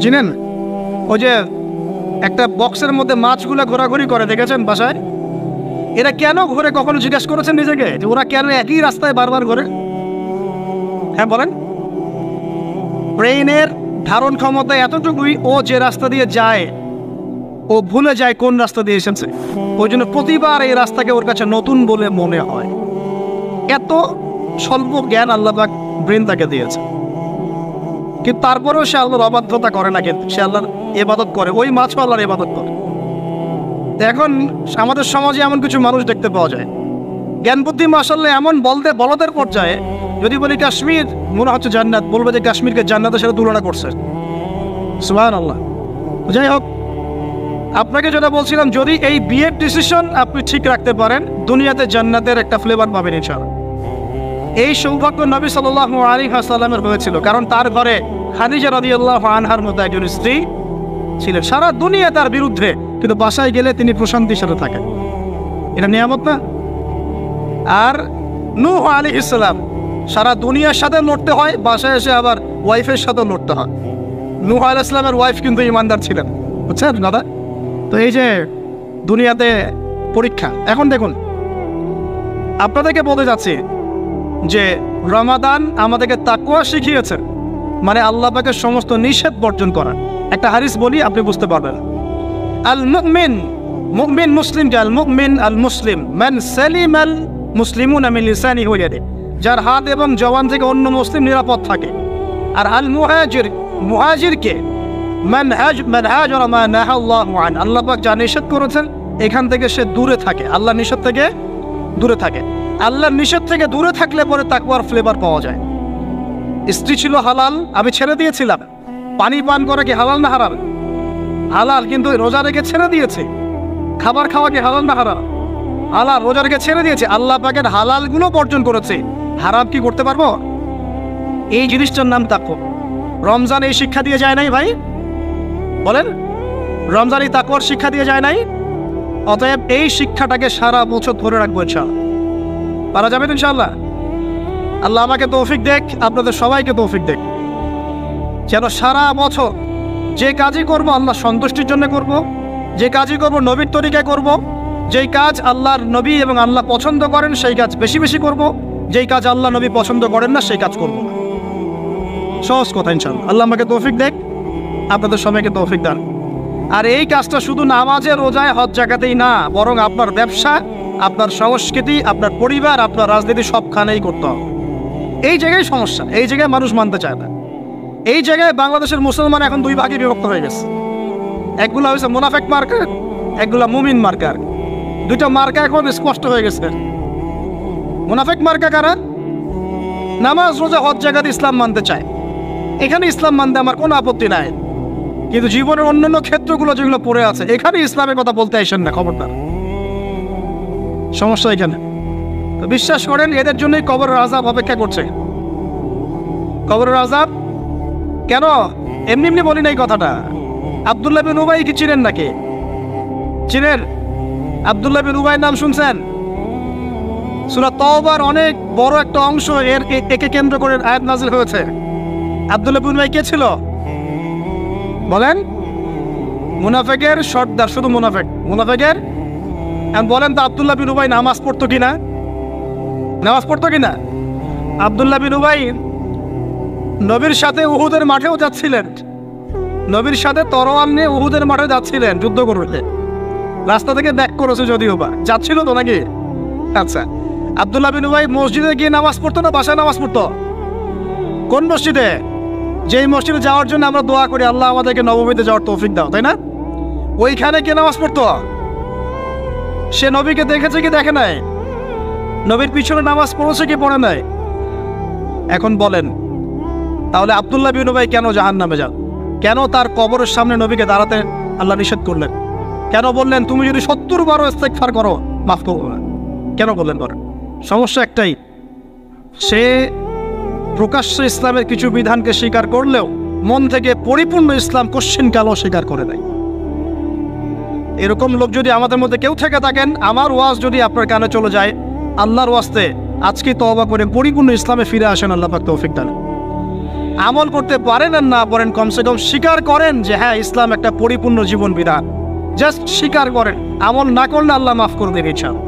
চিনেন? ওই যে একটা বক্সের মধ্যে মাছগুলো ঘোরাঘুরি করে, দেখেছেন বাসায়? এরা কেন ঘুরে, কখনো জিজ্ঞাসা করেছেন নিজেকে যে ওরা কেন একই রাস্তায় বারবার ঘোরে? হ্যাঁ বলেন। ব্রেইনের ধারণ ক্ষমতা এতটুকুই, ও যে রাস্তা দিয়ে যায় ও ভুলে যায় কোন রাস্তা দিয়ে এসেছে। ওই জন্য প্রতিবার এই রাস্তাকে ওর কাছে নতুন বলে মনে হয়। এত স্বল্প জ্ঞান আল্লাহ পাক ব্রেন তাকে দিয়েছে, কিন্তু তারপরেও সে আল্লাহর অবাধ্যতা করে না, কিন্তু সে আল্লাহর ইবাদত করে। ওই মাছও আল্লাহর ইবাদত করে। এখন আমাদের সমাজে এমন কিছু মানুষ দেখতে পাওয়া যায়, জ্ঞান বুদ্ধি মাশাআল্লাহ এমন বলদের পর্যায়ে, যদি বলি কাশ্মীর মনে হচ্ছে জান্নাত, বলবে যে কাশ্মীরকে জান্নাতের সাথে তুলনা করছে। সুবহানাল্লাহ। যাই হোক, আপনাকে যেটা বলছিলাম, যদি এই বিয়ের ডিসিশন আপনি ঠিক রাখতে পারেন, দুনিয়াতে জান্নাতের একটা ফ্লেভার পাবেন ইনশাআল্লাহ। এই সৌভাগ্য নবী সাল্লাল্লাহু আলাইহি ওয়াসাল্লামের হয়েছিল, কারণ তার ঘরে খাদিজা রাদিয়াল্লাহু আনহার মতো একজন স্ত্রী ছিলেন। সারা দুনিয়া তার বিরুদ্ধে, কিন্তু বাসায় গেলে তিনি প্রশান্তির সাথে থাকেন। এটা নিয়ামত না? আর নূহ আলাইহিস সালাম সারা দুনিয়ার সাথে লড়তে হয়, বাসায় এসে আবার ওয়াইফের সাথে লড়তে হয়। নূহ আলাইহিস সালামের ওয়াইফ কিন্তু ইমানদার ছিলেন, বুঝছেন দাদা? তো এই যে দুনিয়াতে পরীক্ষা। এখন দেখুন, আপনাদেরকে বলতে যাচ্ছি যে রমাদান আমাদেরকে তাকওয়া শিখিয়েছেন, মানে আল্লাহ পাকের সমস্ত নিষেধ বর্জন করার। একটা হাদিস বলি, আপনি বুঝতে পারবেন। আল মুমিন, মুমিন মুসলিম, আল মুমিন আল মুসলিম মান সালিমাল মুসলিমুনা মিন লিসানিহি ওয়া ইয়াদিহি, যার হাত এবং জবান থেকে অন্য মুসলিম নিরাপদ থাকে। আর আল মুহাজির, মুহাজিরকে মান হাজারা মা নাহা আল্লাহু আন, আল্লাহ পাক যা নিষেধ করেছেন এখান থেকে সে দূরে থাকে, আল্লাহর নিষেধ থেকে দূরে থাকে। আল্লাহর নিষেধ থেকে দূরে থাকলে পরে তাকওয়ার ফ্লেভার পাওয়া যায়। স্ত্রী ছিল হালাল, আমি ছেড়ে দিয়েছিলাম। পানি পান করা কি হালাল না হারাম? হালাল, কিন্তু রোজা রেখে ছেড়ে দিয়েছে। খাবার খাওয়া কি হালাল না হারাম? হালাল, রোজা রেখে ছেড়ে দিয়েছে। আল্লাহ পাকের হালালগুলো বর্জন করেছে, হারাম কি করতে পারবো? এই জিনিসটার নাম তাকওয়া। রমজান এই শিক্ষা দিয়ে যায় নাই ভাই? বলেন, রমজান এই তাকওয়ার শিক্ষা দিয়ে যায় নাই? অতএব এই শিক্ষাটাকে সারা বছর ধরে রাখবো ইনশাআল্লাহ। পারা যাবে ইনশাআল্লাহ? আল্লাহ আমাকে তৌফিক দেখ, আপনাদের সবাইকে তৌফিক দেখ, যেন সারা বছর যে কাজই করব আল্লাহ সন্তুষ্টির জন্য করব, যে কাজই করব নবীর তরিকায় করব, যেই কাজ আল্লাহর নবী এবং আল্লাহ পছন্দ করেন সেই কাজ বেশি বেশি করব, যেই কাজ আল্লাহ নবী পছন্দ করেন না সেই কাজ করব না। সহজ কথা ইনশাআল্লাহ। আল্লাহ আমাকে তৌফিক দেখ, আপনাদের সবাইকে তৌফিক দান। আর এই কাজটা শুধু নামাজে, রোজায়, হজ জাকাতেই না, বরং আপনার ব্যবসা, আপনার সংস্কৃতি, আপনার পরিবার, আপনার রাজনীতি সবখানেই করতে হবে। এই জায়গায় সমস্যা, এই জায়গায় মানুষ মানতে চায় না। এই জায়গায় বাংলাদেশের মুসলমান এখন দুই ভাগে বিভক্ত হয়ে গেছে। একগুলা হয়েছে মুনাফেক মার্কা, একগুলা মুমিন মার্কা। দুইটা মার্কা এখন স্পষ্ট হয়ে গেছে। মুনাফেক মার্কা কারা? নামাজ, রোজা, হজ জাকাত ইসলাম মানতে চায়, এখানে ইসলাম মানতে আমার কোনো আপত্তি নাই, কিন্তু জীবনের অন্যান্য ক্ষেত্রগুলো যেগুলো পড়ে আছে এখানে ইসলামের কথা বলতে আসেন না, খবরদার। সমস্যা এখানে। তো বিশ্বাস করেন, এদের জন্যই কবরের আযাব অপেক্ষা করছে। কবরের আযাব কেন? এমনি এমনি বলি নাই কথাটা। আব্দুল্লাহ বিন উবাই কি চিনেন নাকি? চিনেন? আব্দুল্লাহ বিন উবাইয়ের নাম শুনছেন? সূরা তাওবার অনেক বড় একটা অংশ একে কেন্দ্র করে আয়াত নাযিল হয়েছে। আব্দুল্লাহ বিন উবাই কে ছিল বলেন? মুনাফিকের সর্দার, শুধু মুনাফিকের। বলেন তো আব্দুল্লাহ বিন উবাই নামাজ পড়তো কিনা? নামাজ পড়তো কিনা? আব্দুল্লাহ বিন উবাই নবীর সাথে উহুদের মাঠেও যাচ্ছিলেন, নবীর সাথে তরোয়াল নিয়ে উহুদের মাঠে যাচ্ছিলেন যুদ্ধ করতে। রাস্তা থেকে ব্যাক করেছে যদিও বা, যাচ্ছিল তো নাকি? আচ্ছা, আব্দুল্লাহ বিন উবাই মসজিদে গিয়ে নামাজ পড়তো না বাসায় নামাজ পড়তো? কোন মসজিদে? যেই মসজিদে যাওয়ার জন্য আমরা দোয়া করি আল্লাহ আমাদেরকে নববীতে যাওয়ার তৌফিক দাও, তাই না? ওইখানে কে নামাজ পড়তো? সে নবীকে দেখেছে কি দেখে নাই? নবীর পিছনে নামাজ পড়েছে কি পড়ে নাই? এখন বলেন, তাহলে আব্দুল্লাহ বিন উবাই কেন জাহান্নামে যান? কেন তার কবরের সামনে নবীকে দাঁড়াতে আল্লাহ নিষেধ করলেন? কেন বললেন তুমি যদি ৭০ বার ইস্তেগফার করো মাফ করবো না? কেন বললেন? বলেন। সমস্যা একটাই, সে প্রকাশ্য ইসলামের কিছু বিধানকে স্বীকার করলেও মন থেকে পরিপূর্ণ ইসলাম কোশ্চিন কালও স্বীকার করে দেয়। এরকম লোক যদি আমাদের মধ্যে কেউ থেকে থাকেন, আমার ওয়াজ যদি আপনার কানে চলে যায়, আল্লাহর ওয়াস্তে আজকে তওবা করে পরিপূর্ণ ইসলামে ফিরে আসেন, আল্লাহ পাক তৌফিক দান। আমল করতে পারেন আর না পারেন, কমসে কম স্বীকার করেন যে হ্যাঁ ইসলাম একটা পরিপূর্ণ জীবন বিধান। জাস্ট স্বীকার করেন, আমল না করলে আল্লাহ মাফ করে দেবে ইনশাআল্লাহ।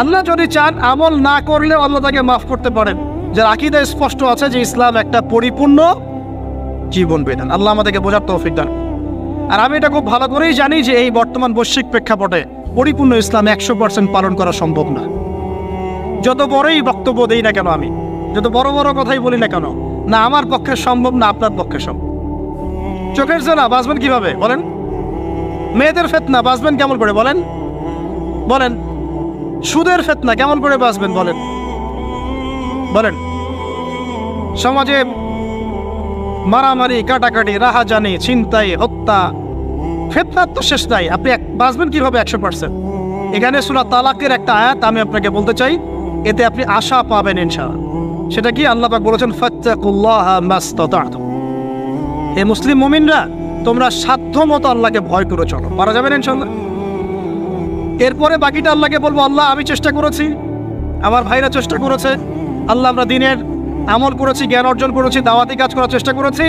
আল্লাহ যদি চান আমল না করলেও আল্লাহ তাকে মাফ করতে পারেন, যার আকীদা স্পষ্ট আছে যে ইসলাম একটা পরিপূর্ণ জীবন বিধান। আল্লাহ আমাদেরকে বোঝার তৌফিক দান। আর আমি এটা খুব ভালো করেই জানি যে এই বর্তমান বৈশ্বিক প্রেক্ষাপটে পরিপূর্ণ ইসলাম 100% পালন করা সম্ভব না। যত বড়ই বক্তব্য দেই না কেন, আমি যত বড় বড় কথাই বলি না কেন, না আমার পক্ষে সম্ভব না আপনার পক্ষে সম্ভব। চোখের জেনা বাঁচবেন কিভাবে বলেন? মেয়েদের ফেতনা বাঁচবেন কেমন করে বলেন? বলেন সুদের ফেতনা কেমন করে বাঁচবেন বলেন? বলেন সমাজে মারামারি, কাটাকাটি, রাহাজানি, ছিনতাই, হত্যা, ফেতনার তো শেষ নাই। আপনি বাঁচবেন কিভাবে 100%? এখানে সূরা তালাকের একটা আয়াত আমি আপনাকে বলতে চাই, এতে আপনি আশা পাবেন ইনশাআল্লাহ। সেটা কি? আল্লাহ পাক বলেছেন ফাত্তাকুল্লাহা মাসতাতা'তুম, হে মুসলিম মুমিনরা তোমরা সাধ্যমতো আল্লাহকে ভয় করে চলো। পারা যাবে না ইনশাআল্লাহ? এরপরে বাকিটা আল্লাহকে বলবো, আল্লাহ আমি চেষ্টা করেছি, আমার ভাইরা চেষ্টা করেছে, আল্লাহ আমরা দিনের আমল করেছি, জ্ঞান অর্জন করেছি, দাওয়াতি কাজ করার চেষ্টা করেছি,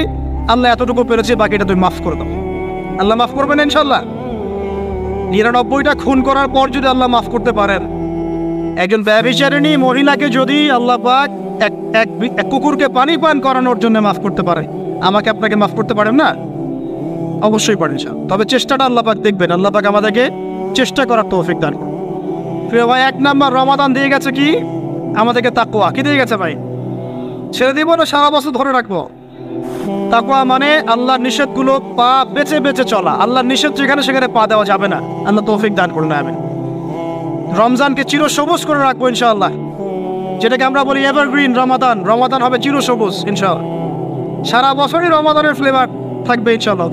আল্লাহ এতটুকু পেরেছি, বাকিটা তুমি মাফ করে দাও। আল্লাহ মাফ করবেন ইনশাআল্লাহ। 99টা খুন করার পর যদি আল্লাহ মাফ করতে পারেন, একজন ব্যভিচারিণী মহিলাকে যদি আল্লাহ পাক এক কুকুরকে পানি পান করানোর জন্য মাফ করতে পারে, আমাকে আপনাকে মাফ করতে পারেন না? অবশ্যই পারেন। তবে চেষ্টাটা আল্লাহ পাক দেখবেন। আল্লাহ পাক আমাদেরকে চেষ্টা করার তৌফিক দান। প্রিয় ভাই, 1 নাম্বার রমাদান দিয়ে গেছে কি আমাদেরকে? তাকওয়া। কি দিয়ে গেছে ভাই? ছেড়ে দিব না সারা বছর ধরে রাখবো? তাকওয়া মানে আল্লাহর নিষেধগুলো পা বেঁচে বেঁচে চলা। আল্লাহর নিষেধ যেখানে সেখানে পা দেওয়া যাবে না। আল্লাহ তৌফিক দান করুন, আমিন। রমজানকে চিরসবুজ করে রাখবো ইনশাআল্লাহ, যেটাকে আমরা বলি এভারগ্রিন রমাদান। রমাদান হবে চিরসবুজ ইনশাআল্লাহ। সারা বছরই রমাদানের ফ্লেভার থাকবে ইনশাআল্লাহ।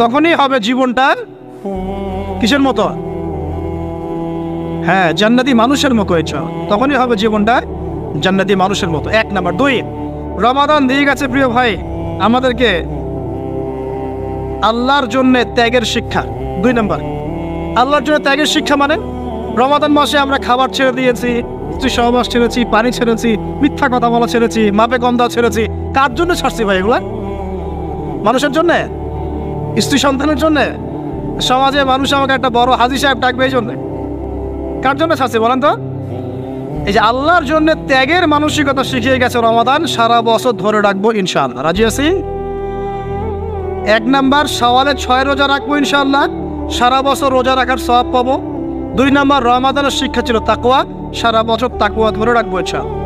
তখনই হবে জীবনটা কিসের মতো? হ্যাঁ, জান্নাতি মানুষের মতো ইনশাআল্লাহ। তখনই হবে জীবনটা জান্নাতি মানুষের মতো। 1 নাম্বার। 2, রমাদান দিয়ে গেছে প্রিয় ভাই আমাদেরকে আল্লাহর জন্য ত্যাগের শিক্ষা। 2 নাম্বার, আল্লাহর জন্য ত্যাগের শিক্ষা মানে রমাদান মাসে আমরা খাবার ছেড়ে দিয়েছি, স্ত্রী সহবাস ছেড়েছি, পানি ছেড়েছি, মিথ্যা কথা বলা ছেড়েছি, মাপে কম দেওয়া ছেড়েছি। কার জন্য ছাড়ছি ভাই এগুলা? মানুষের জন্য? স্ত্রী সন্তানের জন্য? সমাজে মানুষ আমাকে একটা বড় হাজী সাহেব ডাকবে এই জন্য? কার জন্য ছাড়ছি বলেন তো? এই যে আল্লাহর জন্য ত্যাগের মানসিকতা শিখিয়ে গেছে রমাদান, সারা বছর ধরে রাখবো ইনশাআল্লাহ। রাজি আছি? 1 নাম্বার, শাওয়ালে 6 রোজা রাখবো ইনশাআল্লাহ, সারা বছর রোজা রাখার সওয়াব পাবো। 2 নাম্বার, রমাদানের শিক্ষা ছিল তাকওয়া, সারা বছর তাকওয়া ধরে রাখবো ইনশাআল্লাহ।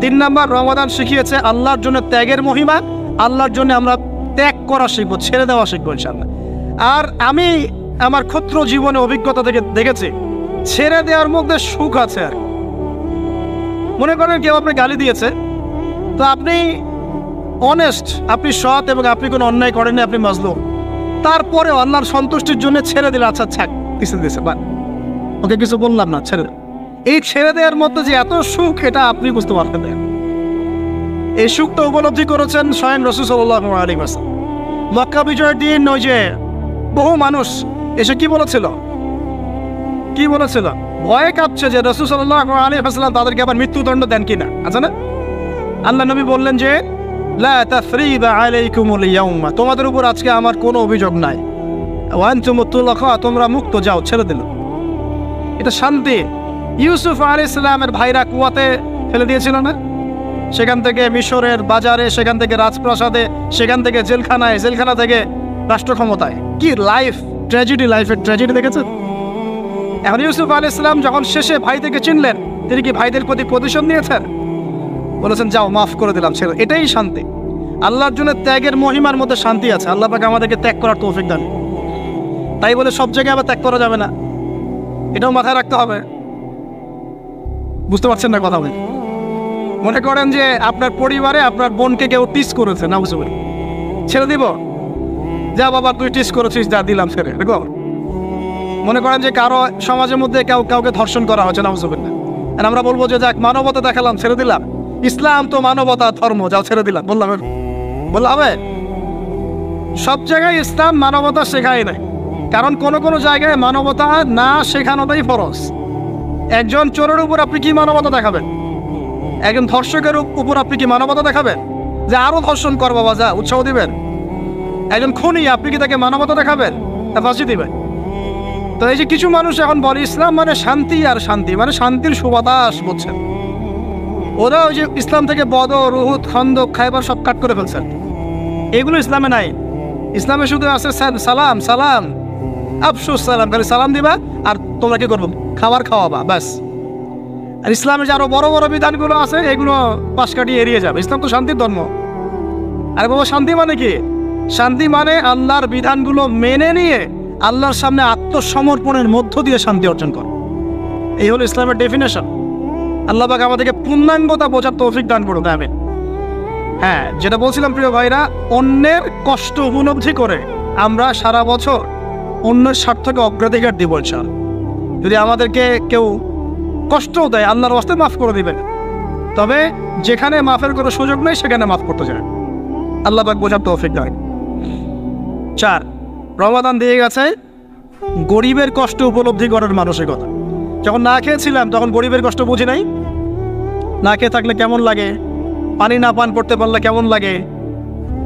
3 নাম্বার, রমাদান শিখিয়েছে আল্লাহর জন্য ত্যাগের মহিমা। আল্লাহর জন্য আমরা ত্যাগ করা শিখবো, ছেড়ে দেওয়া শিখবো ইনশাআল্লাহ। আর আমি আমার ক্ষুদ্র জীবনে অভিজ্ঞতা থেকে দেখেছি ছেড়ে দেওয়ার মধ্যে সুখ আছে। আর মনে করেন কেউ আপনি গালি দিয়েছে, তো আপনি অনেস্ট, আপনি সৎ এবং আপনি কোনো অন্যায় করেননি, আপনি মাজলুম, তারপরে আল্লাহর সন্তুষ্টির জন্য ছেড়ে দিলে, আচ্ছা ছাক কিছু দিয়েছে বা ওকে কিছু বললাম না, ছেড়ে দেন। এই ছেড়ে দেওয়ার মধ্যে যে এত সুখ, এটা আপনি বুঝতে পারবেন না। এই সুখটা উপলব্ধি করেছেন স্বয়ং রাসূল সাল্লাল্লাহু আলাইহি ওয়াসাল্লাম। মক্কা বিজয়ের দিন ওই যে বহু মানুষ এসে কি বলেছিল? ভয়ে কাঁপছে যে রাসূল সাল্লাল্লাহু আলাইহি ওয়াসাল্লাম তাদেরকে আবার মৃত্যুদণ্ড দেন কিনা, আছে না? আল্লাহ নবী বললেন যে লা তাসরিবা আলাইকুমুল ইয়াউমা, তোমাদের উপর আজকে আমার কোনো অভিযোগ নাই। ওয়া আনতুমুত তুলাকা, তোমরা মুক্ত, যাও, ছেড়ে দিল। এটা শান্তি। ইউসুফ আলাইহিস সালামের ভাইরা কুয়াতে ফেলে দিয়েছিল না? সেখান থেকে মিশরের বাজারে, সেখান থেকে রাজপ্রাসাদে, সেখান থেকে জেলখানায়, জেলখানা থেকে রাষ্ট্র ক্ষমতায়। কি লাইফ ট্র্যাজেডি, লাইফের ট্র্যাজেডি দেখেছেন? এখন ইউসুফ আলাইহিস সালাম যখন শেষে ভাইদেরকে চিনলেন, তিনি কি ভাইদের প্রতি প্রতিশোধ নিয়েছেন? বলেছেন যাও, মাফ করে দিলাম, ছেড়ে। এটাই শান্তি। আল্লাহর জন্য ত্যাগের মহিমার মধ্যে শান্তি আছে। আল্লাহ পাক আমাদেরকে ত্যাগ করার তৌফিক দান। তাই বলে সব জায়গায় আবার ত্যাগ করা যাবে না, এটাও মাথায় রাখতে হবে। বুঝতে পারছেন না কথা বলে? মনে করেন যে আপনার পরিবারে আপনার বোনকে কেউ টিস করেছে, না বুঝতে পারি, ছেড়ে দিব? যা বাবা তুই টিস করেছিস, যা দিলাম, ছেড়ে। দেখো, মনে করেন যে কারো সমাজের মধ্যে কাউকে ধর্ষণ করা হচ্ছে, না বুঝতে পারি না, আর আমরা বলবো যে যাক মানবতা দেখালাম, ছেড়ে দিলাম। ইসলাম তো মানবতা ধর্ম, যাও ছেড়ে দিলাম, বললাম হবে? সব জায়গায় ইসলাম মানবতা শেখায় নাই, কারণ কোনো জায়গায় মানবতা না শেখানোটাই ফরজ। একজন চোরের উপর আপনি কি মানবতা দেখাবেন? একজন ধর্ষকের উপর আপনি কি মানবতা দেখাবেন? যে আরো ধর্ষণ কর বাবা, যা, উৎসাহ দিবেন? একজন খুনি, আপনি কি তাকে মানবতা দেখাবেন না ফাঁসি দিবেন? তো এই যে কিছু মানুষ এখন বলে ইসলাম মানে শান্তি, আর শান্তি মানে শান্তির সুবাতাস, বুঝছেন? ওরা ওই যে ইসলাম থেকে বদর, উহুদ, খন্দক, খায়বার সব কাট করে ফেলছেন। এগুলো ইসলামে নাই। ইসলামে শুধু আছে সালাম সালাম, আফসোস সালাম, খালি সালাম দিবা আর তোমরা কি করবো, খাবার খাওয়াবা, ব্যাস। আর ইসলামের যে আরো বড় বড় বিধানগুলো আছে এগুলো পাশ কাটিয়ে এড়িয়ে যাবে। ইসলাম তো শান্তির ধর্ম। আর বাবা শান্তি মানে কি? শান্তি মানে আল্লাহর বিধানগুলো মেনে নিয়ে আল্লাহর সামনে আত্মসমর্পণের মধ্য দিয়ে শান্তি অর্জন কর। এই হলো ইসলামের ডেফিনেশন। আল্লাহ পাক আমাদেরকে পূর্ণাঙ্গতা বোঝার তৌফিক দান করুন, আমিন। হ্যাঁ, যেটা বলছিলাম প্রিয় ভাইরা, অন্যের কষ্ট উপলব্ধি করে আমরা সারা বছর অন্যের স্বার্থকে অগ্রাধিকার দিব ইনশাআল্লাহ। যদি আমাদেরকে কেউ কষ্টও দেয়, আল্লাহর ওয়াস্তে মাফ করে দিবেন। তবে যেখানে মাফের কোনো সুযোগ নেই সেখানে মাফ করতে চায়। আল্লাহ পাক বোঝার তৌফিক দান। 4, রমাদান দিয়ে গেছে গরিবের কষ্ট উপলব্ধি করার মানসিকতা। যখন না খেয়েছিলাম তখন গরিবের কষ্ট বুঝি নাই। না খেয়ে থাকলে কেমন লাগে, পানি না পান করতে পারলে কেমন লাগে।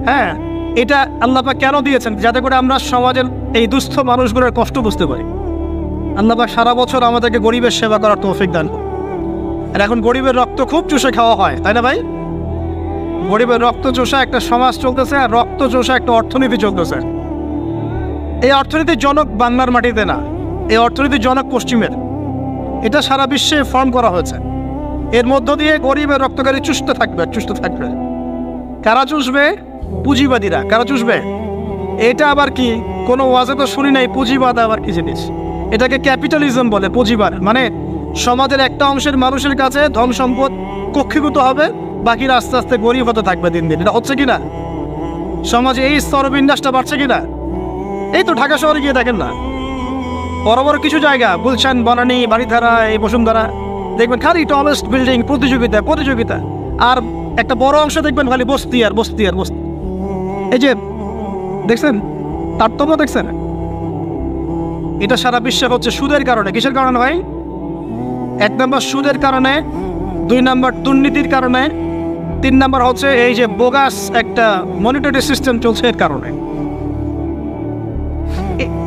হ্যাঁ, এটা আল্লাহ পাক কেন দিয়েছেন? যাতে করে আমরা সমাজের এই দুস্থ মানুষগুলোর কষ্ট বুঝতে পারি। আল্লাহ পাক সারা বছর আমাদেরকে গরিবের সেবা করার তৌফিক দান করুন। আর এখন গরিবের রক্ত খুব চুষে খাওয়া হয়, তাই না ভাই? গরিবের রক্ত চোষা একটা সমাজ চলতেছে, আর রক্ত চোষা একটা অর্থনীতি চলতেছে। এই অর্থনীতির জনক বাংলার মাটিতে না, এই অর্থনীতির জনক পশ্চিমের। এটা সারা বিশ্বে ফর্ম করা হয়েছে। এর মধ্য দিয়ে গরিবের রক্তকারী চুষতে থাকবে, চুষতে থাকবে। কারা চুষবে? পুঁজিবাদীরা। কারা চুষবে? এটা আবার কি? কোনো ওয়াজে তো শুনি নাই পুঁজিবাদ আবার কি জিনিস। এটাকে ক্যাপিটালিজম বলে, পুঁজিবাদ। মানে সমাজের একটা অংশের মানুষের কাছে ধন সম্পদ কক্ষীভূত হবে, বাকিরা আস্তে আস্তে গরিব হতে থাকবে দিন দিন। এটা হচ্ছে কিনা? সমাজে এই স্তরবিন্যাসটা বাড়ছে কিনা? এই তো ঢাকা শহরে গিয়ে দেখেন না, বড় বড় কিছু জায়গা, গুলশান, বনানী, বাড়িধারা, এই বসুন্ধরা, দেখবেন খালি টলেস্ট বিল্ডিং, প্রতিযোগিতা প্রতিযোগিতা। আর একটা বড় অংশ দেখবেন খালি বস্তি আর বস্তি আর বস্তি। এই যে দেখছেন তারতম্য, দেখছেন? এটা সারা বিশ্বে হচ্ছে সুদের কারণে। কিসের কারণে ভাই? 1 নম্বর সুদের কারণে, 2 নম্বর দুর্নীতির কারণে, 3 নম্বর হচ্ছে এই যে বোগাস একটা মনিটরি সিস্টেম চলছে এর কারণে।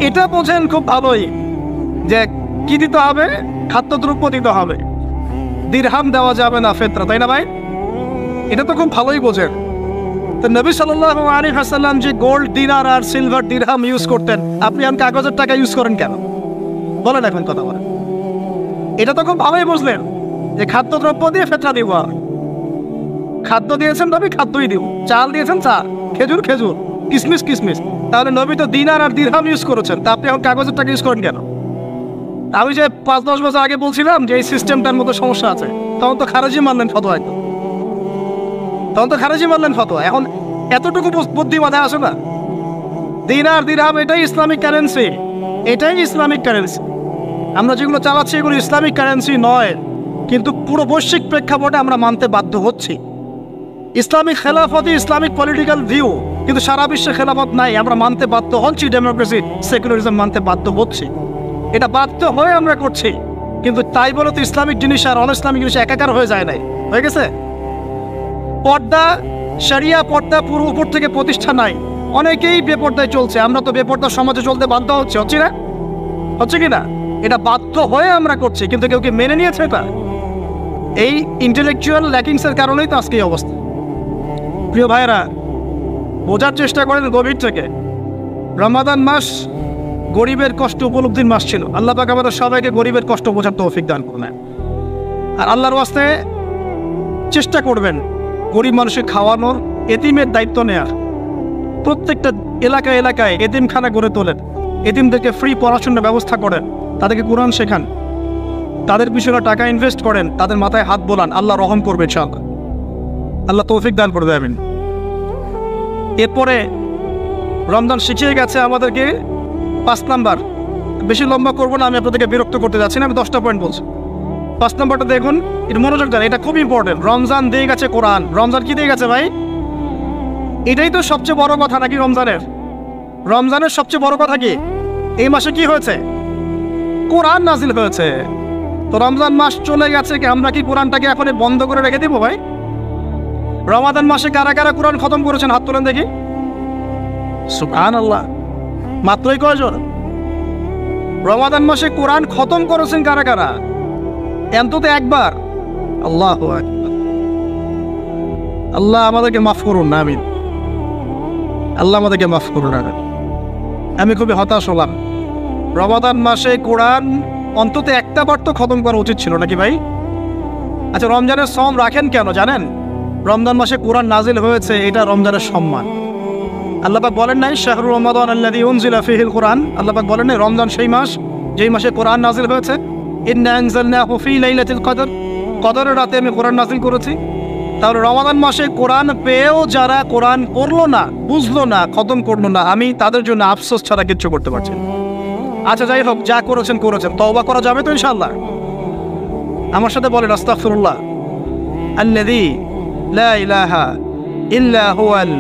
এটা বোঝেন খুব ভালোই যে কি দিতে হবে, খাদ্যদ্রব্য দিতে হবে, দিরহাম দেওয়া যাবে না, ফেতরা, তাই না ভাই? এটা তো খুব ভালোই বোঝেন। তো নবী সাল্লাল্লাহু আলাইহি ওয়াসাল্লাম যে গোল্ড দিনার আর সিলভার দিরহাম ইউজ করতেন, আপনি এখন কাগজের টাকা ইউজ করেন কেন? বলেন এখন কথা বলেন। এটা তো খুব ভালোই বুঝলেন যে খাদ্যদ্রব্য দিয়ে ফেতরা দিব। খাদ্য দিয়েছেন নবী, খাদ্যই দিব। চাল দিয়েছেন চাল, খেজুর খেজুর, কিসমিস কিসমিস। তাহলে নবী তো দিনার আর দিরহাম ইউজ করেছেন, তা আপনি এখন কাগজের টাকা ইউজ করেন কেন? আমি যে 5-10 বছর আগে বলছিলাম যে এই সিস্টেমটার মতো সমস্যা আছে, তখন তো খারেজি মানলেন ফতোয়া। তখন তো খারেজি মানলেন ফতোয়া। এখন এতটুকু বুদ্ধি মাথায় আসে না? দিনার দিরহাম এটাই ইসলামিক কারেন্সি, এটাই ইসলামিক কারেন্সি। আমরা যেগুলো চালাচ্ছি এগুলো ইসলামিক কারেন্সি নয়, কিন্তু পুরো বৈশ্বিক প্রেক্ষাপটে আমরা মানতে বাধ্য হচ্ছি। ইসলামিক খেলাফতই ইসলামিক পলিটিক্যাল ভিউ, কিন্তু সারা বিশ্বে খেলাফত নাই, আমরা মানতে বাধ্য হচ্ছি। ডেমোক্রেসি, সেকুলারিজম মানতে বাধ্য হচ্ছি। এটা বাধ্য হয়ে আমরা করছি, কিন্তু তাই বলে তো ইসলামিক জিনিস আর অন ইসলামিক জিনিস একাকার হয়ে যায় নাই, হয়ে গেছে। পর্দা, শরিয়া পর্দা পুরো উপর থেকে প্রতিষ্ঠা নাই, অনেকেই বেপর্দায় চলছে। আমরা তো বেপর্দা সমাজে চলতে বাধ্য হচ্ছে, হচ্ছে না? হচ্ছে কি না? এটা বাধ্য হয়ে আমরা করছি, কিন্তু কেউ কি মেনে নিয়েছে এটা? এই ইন্টেলেকচুয়াল ল্যাকিংসের কারণেই তো আজকে এই অবস্থা। প্রিয় ভাইয়েরা, বোঝার চেষ্টা করেন গভীর থেকে। রমাদান মাস গরিবের কষ্ট উপলব্ধির মাস ছিল। আল্লাহ পাক আমাদের সবাইকে গরিবের কষ্ট বোঝার তৌফিক দান করুন। আর আল্লাহর ওয়াস্তে চেষ্টা করবেন গরিব মানুষের খাওয়ানোর, এতিমের দায়িত্ব নেয়ার। প্রত্যেকটা এলাকায় এলাকায় এতিমখানা গড়ে তোলেন, এতিমদেরকে ফ্রি পড়াশোনার ব্যবস্থা করেন, তাদেরকে কোরআন শেখান, তাদের পিছনে টাকা ইনভেস্ট করেন, তাদের মাথায় হাত বোলান। আল্লাহ রহম করবে ইনশাআল্লাহ। আল্লাহ তৌফিক দান করে দেবেন। এরপরে রমজান শিখিয়ে গেছে আমাদেরকে 5 নাম্বার। বেশি লম্বা করবো না, আমি আপনাদেরকে বিরক্ত করতে যাচ্ছি না, আমি 10টা পয়েন্ট বলছি। 5 নাম্বারটা দেখুন, এটা মনোযোগ দেন, এটা খুব ইম্পর্টেন্ট। রমজান দিয়ে গেছে কোরআন। রমজান কি দিয়ে গেছে ভাই? এটাই তো সবচেয়ে বড় কথা নাকি? রমজানের সবচেয়ে বড় কথা কি? এই মাসে কি হয়েছে? কোরআন নাজিল হয়েছে। তো রমজান মাস চলে গেছে, কি আমরা কি কোরআনটাকে এখন বন্ধ করে রেখে দিব ভাই? রমাদান মাসে কারা কারা কোরআন খতম করেছেন হাত তোলেন দেখি। সুবহানাল্লাহ, মাত্রই কয়জন? রমাদান মাসে কোরআন খতম করেছেন কারা কারা? অন্তত একবার। আল্লাহু আকবার। আল্লাহ আমাদেরকে মাফ করুন না, আমিন। আল্লাহ আমাদেরকে মাফ করুন। আমি খুবই হতাশ হলাম। রমাদান মাসে কোরআন অন্তত একটা বার তো খতম করা উচিত ছিল নাকি ভাই? আচ্ছা, রমজানের সম রাখেন কেন জানেন? রমজান মাসে কোরআন নাজিল হয়েছে, এটা রমজানের সম্মান। আল্লাহ পাক বলেন নাই শাহরুর রমাদান আল্লাযী উনজিলা ফীহিল কোরআন? আল্লাহ পাক বলেন নাই রমজান সেই মাস যেই মাসে কোরআন নাজিল হয়েছে? ইন্না আনজালনাহু ফী লাইলাতিল কদর, কদরের রাতে আমি কোরআন নাজিল করেছি। তাহলে রমাদান মাসে কোরআন পেয়েও যারা কোরআন পড়লো না, বুঝলো না, খতম করলো না, আমি তাদের জন্য আফসোস ছাড়া কিচ্ছু করতে পারছি না। আচ্ছা যাই হোক, যা করেছেন করেছেন, তওবা করা যাবে তো ইনশাআল্লাহ? আমার সাথে বলেন আস্তাগফিরুল্লাহ আল্লাযী লা ইলাহা ইল্লা হুয়াল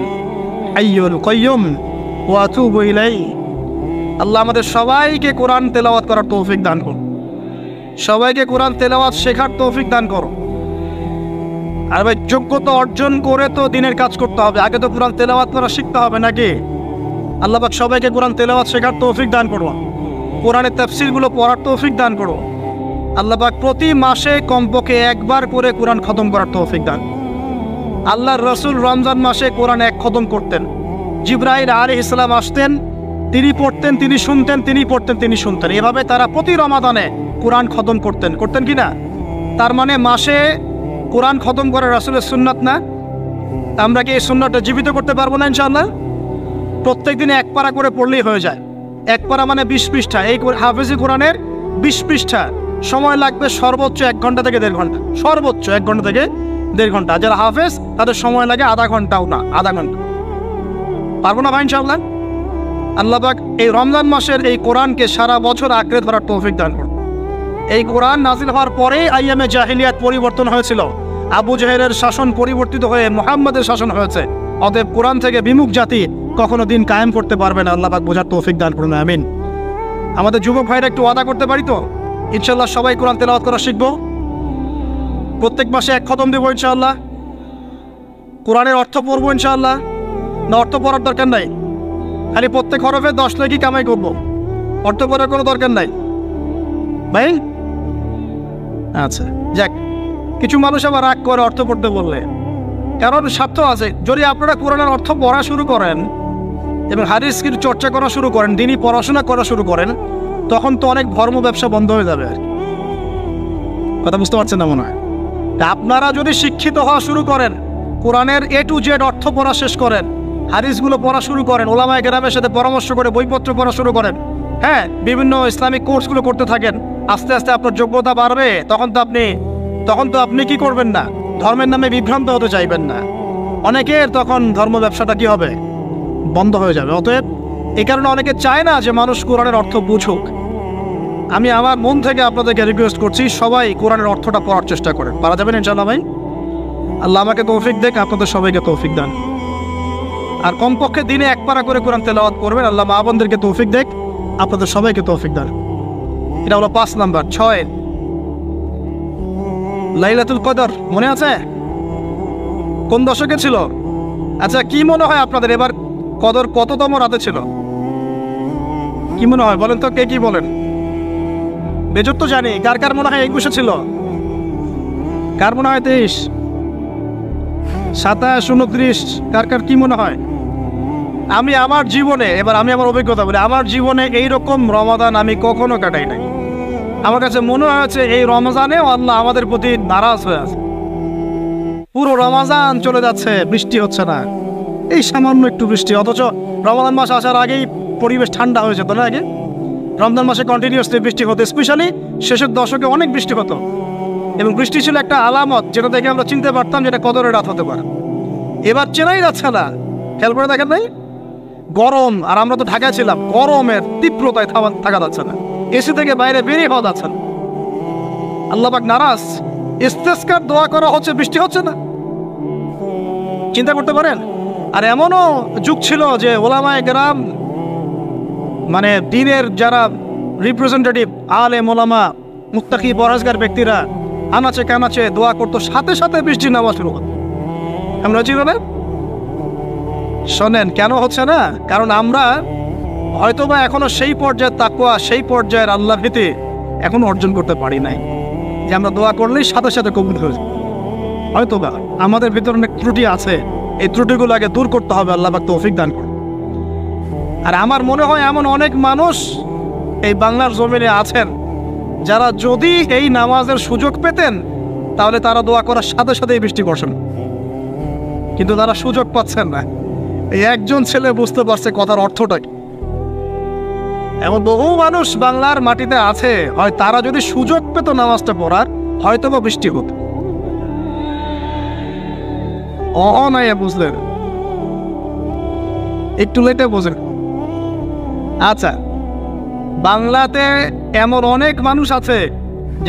হাইয়ুল কাইয়্যুম ওয়া আতুবু ইলাইহি। আল্লাহ আমাদের সবাইকে কোরআন তেলাওয়াত করার তৌফিক দান করুন, সবাইকে কোরআন তেলাওয়াত শেখার তৌফিক দান করুন। আর ভাই, যোগ্যতা অর্জন করে তো দিনের কাজ করতে হবে, আগে তো কোরআন তেলাওয়াত করা শিখতে হবে নাকি? আল্লাহ পাক সবাইকে কোরআন তেলাওয়াত শেখার তৌফিক দান করুন, কোরআনের তাফসীরগুলো পড়ার তৌফিক দান করুন। আল্লাহ পাক প্রতি মাসে কমপক্ষে একবার করে কোরআন খতম করার তৌফিক দান। আল্লাহর রাসূল রমজান মাসে কোরআন এক খতম করতেন। জিবরাইল আলাইহিস সালাম আসতেন, তিনি পড়তেন, তিনি শুনতেন, তিনি পড়তেন, তিনি শুনতেন। এভাবে তারা প্রতি রমাদানে কোরআন খতম করতেন কি না? তার মানে মাসে কোরআন খতম করা রাসূলের সুন্নাত না? আমরা কি এই সুন্নাতটা জীবিত করতে পারবো না ইনশাআল্লাহ? প্রত্যেক দিনে এক পারা করে পড়লেই হয়ে যায়। এক পারা মানে 20 পৃষ্ঠা। এই হাফেজি কোরআনের 20 পৃষ্ঠা, সময় লাগবে সর্বোচ্চ 1 ঘন্টা থেকে 1.5 ঘন্টা, সর্বোচ্চ 1 ঘন্টা থেকে 1.5 ঘন্টা। যারা হাফেজ তাদের সময় লাগে আধা ঘন্টাও না, আধা ঘন্টা। পারবো না ভাই ইনশাআল্লাহ? আল্লাহ পাক এই রমজান মাসের এই কোরআনকে সারা বছর আঁকড়ে ধরার তৌফিক দান করুন। এই কোরআন নাজিল হওয়ার পরে আইয়ামে জাহিলিয়াত পরিবর্তন হয়েছিল, আবু জাহেলের শাসন পরিবর্তিত হয়ে মুহাম্মাদের শাসন হয়েছে। অতএব কোরআন থেকে বিমুখ জাতি কখনো দিন কায়েম করতে পারবে না। আল্লাহ পাক বোঝার তৌফিক দান করুন, আমিন। আমাদের যুবক ভাইরা একটু ওয়াদা করতে পারি তো ইনশাআল্লাহ সবাই কোরআন তেলাওয়াত করা শিখবো, প্রত্যেক মাসে এক খতম দেবো ইনশাআল্লাহ, কোরআনের অর্থ পড়বো ইনশাআল্লাহ। না অর্থ পড়ার দরকার নাই, খালি প্রত্যেক হরফে 10 নেকি কামাই করবো, অর্থ পড়ার কোনো দরকার নাই ভাই? আচ্ছা যাক, কিছু মানুষ আবার রাগ করে অর্থ পড়তে বললে, কারণ স্বার্থ আছে। যদি আপনারা কোরআনের অর্থ পড়া শুরু করেন এবং হাদিসের চর্চা করা শুরু করেন, দিনই পড়াশোনা করা শুরু করেন, তখন তো অনেক ধর্ম ব্যবসা বন্ধ হয়ে যাবে। আর কথা বুঝতে পারছেন না মনে হয়? আপনারা যদি শিক্ষিত হওয়া শুরু করেন, কোরআনের A to Z অর্থ পড়া শেষ করেন, হাদিসগুলো পড়া শুরু করেন, ওলামায়ে কেরামের সাথে পরামর্শ করে বইপত্র পড়া শুরু করেন, হ্যাঁ, বিভিন্ন ইসলামিক কোর্সগুলো করতে থাকেন, আস্তে আস্তে আপনার যোগ্যতা বাড়বে। তখন তো আপনি কি করবেন না? ধর্মের নামে বিভ্রান্ত হতে চাইবেন না। অনেকের তখন ধর্ম ব্যবসাটা কি হবে? বন্ধ হয়ে যাবে। অতএব এই কারণে অনেকে চায় না যে মানুষ কোরআনের অর্থ বুঝুক। আমি আমার মন থেকে আপনাদেরকে রিকোয়েস্ট করছি, সবাই কোরআনের অর্থটা পড়ার চেষ্টা করেন। পারা যাবেন ইনশাআল্লাহ ভাই? আল্লাহ আমাকে তৌফিক দেখ, আপনাদের সবাইকে তৌফিক দেন। আর কমপক্ষে দিনে এক পারা করে কোরআন তেলাওয়াত করবেন। আল্লাহ মা বোনদেরকে তৌফিক দেখ, আপনাদের সবাইকে তৌফিক দেন। এটা হলো 5 নাম্বার। 6 লাইলাতুল কদর মনে আছে? কোন দশকে ছিল? আচ্ছা, কি মনে হয় আপনাদের এবার কদর কততম রাতে ছিল? কি মনে হয় বলেন তো, কে কি বলেন? বেজর তো জানি, কার কার মনে হয় 21 ছিল? কার মনে হয় 23, 27, 29? কার কার কি মনে হয়? আমি আমার জীবনে, এবার আমি আমার অভিজ্ঞতা বলি, আমার জীবনে এইরকম রমাদান আমি কখনো কাটাই নাই। আমার কাছে মনে হয়েছে এই রমজানেও আল্লাহ আমাদের প্রতি নারাজ হয়ে আছে। পুরো রমজান চলে যাচ্ছে, বৃষ্টি হচ্ছে না, এই সামান্য একটু বৃষ্টি। অথচ রমজান মাস আসার আগেই পরিবেশ ঠান্ডা হয়ে যেত না? আগে রমজান মাসে কন্টিনিউয়াসলি বৃষ্টি হতো, স্পেশালি শেষের দশকে অনেক বৃষ্টি হতো। এবং বৃষ্টি ছিল একটা আলামত, যেটা দেখে আমরা চিনতে পারতাম যেটা কদরের রাত হতে পারে। এবার চেনাই যাচ্ছে না, খেয়াল করে দেখেন নাই? গরম, আর আমরা তো ঢাকায় ছিলাম, গরমের তীব্রতায় থাকা যাচ্ছে না, এসি থেকে বাইরে বেরিয়ে হওয়া যাচ্ছে না। আল্লাহ পাক নারাজ, ইস্তেসকার দোয়া করা হচ্ছে, বৃষ্টি হচ্ছে না। চিন্তা করতে পারেন? আর এমনও যুগ ছিল যে ওলামায়ে কেরাম, মানে দ্বীনের যারা রিপ্রেজেন্টেটিভ, আলেম ওলামা, মুত্তাকি পরহেজগার ব্যক্তিরা আনাচে কানাচে দোয়া করতো, সাথে সাথে বৃষ্টি নামা শুরু হতো। আমরা হচ্ছি না। শোনেন কেন হচ্ছে না, কারণ আমরা হয়তোবা এখনো সেই পর্যায়ের তাকওয়া, সেই পর্যায়ের আল্লাহ ভীতি এখনো অর্জন করতে পারি নাই, যে আমরা দোয়া করলেই সাথে সাথে কবুল হয়ে যায়। হয়তোবা আমাদের ভিতরে অনেক ত্রুটি আছে, এই ত্রুটিগুলো আগে দূর করতে হবে, আল্লাহ পাক তৌফিক দান করুন। আর আমার মনে হয় এমন অনেক মানুষ এই বাংলার জমিনে আছেন যারা যদি এই নামাজের সুযোগ পেতেন তাহলে তারা দোয়া করার সাথে সাথেই বৃষ্টি বর্ষণ, কিন্তু তারা সুযোগ পাচ্ছেন না। এই একজন ছেলে বুঝতে পারছে কথার অর্থটা কি। এমন বহু মানুষ বাংলার মাটিতে আছে, হয় তারা যদি সুযোগ পেত নামাজটা পড়ার হয়তো বা বৃষ্টি হতো। নাই বুঝলেন, একটু লেটে বোঝেন। আচ্ছা, বাংলাতে এমন অনেক মানুষ আছে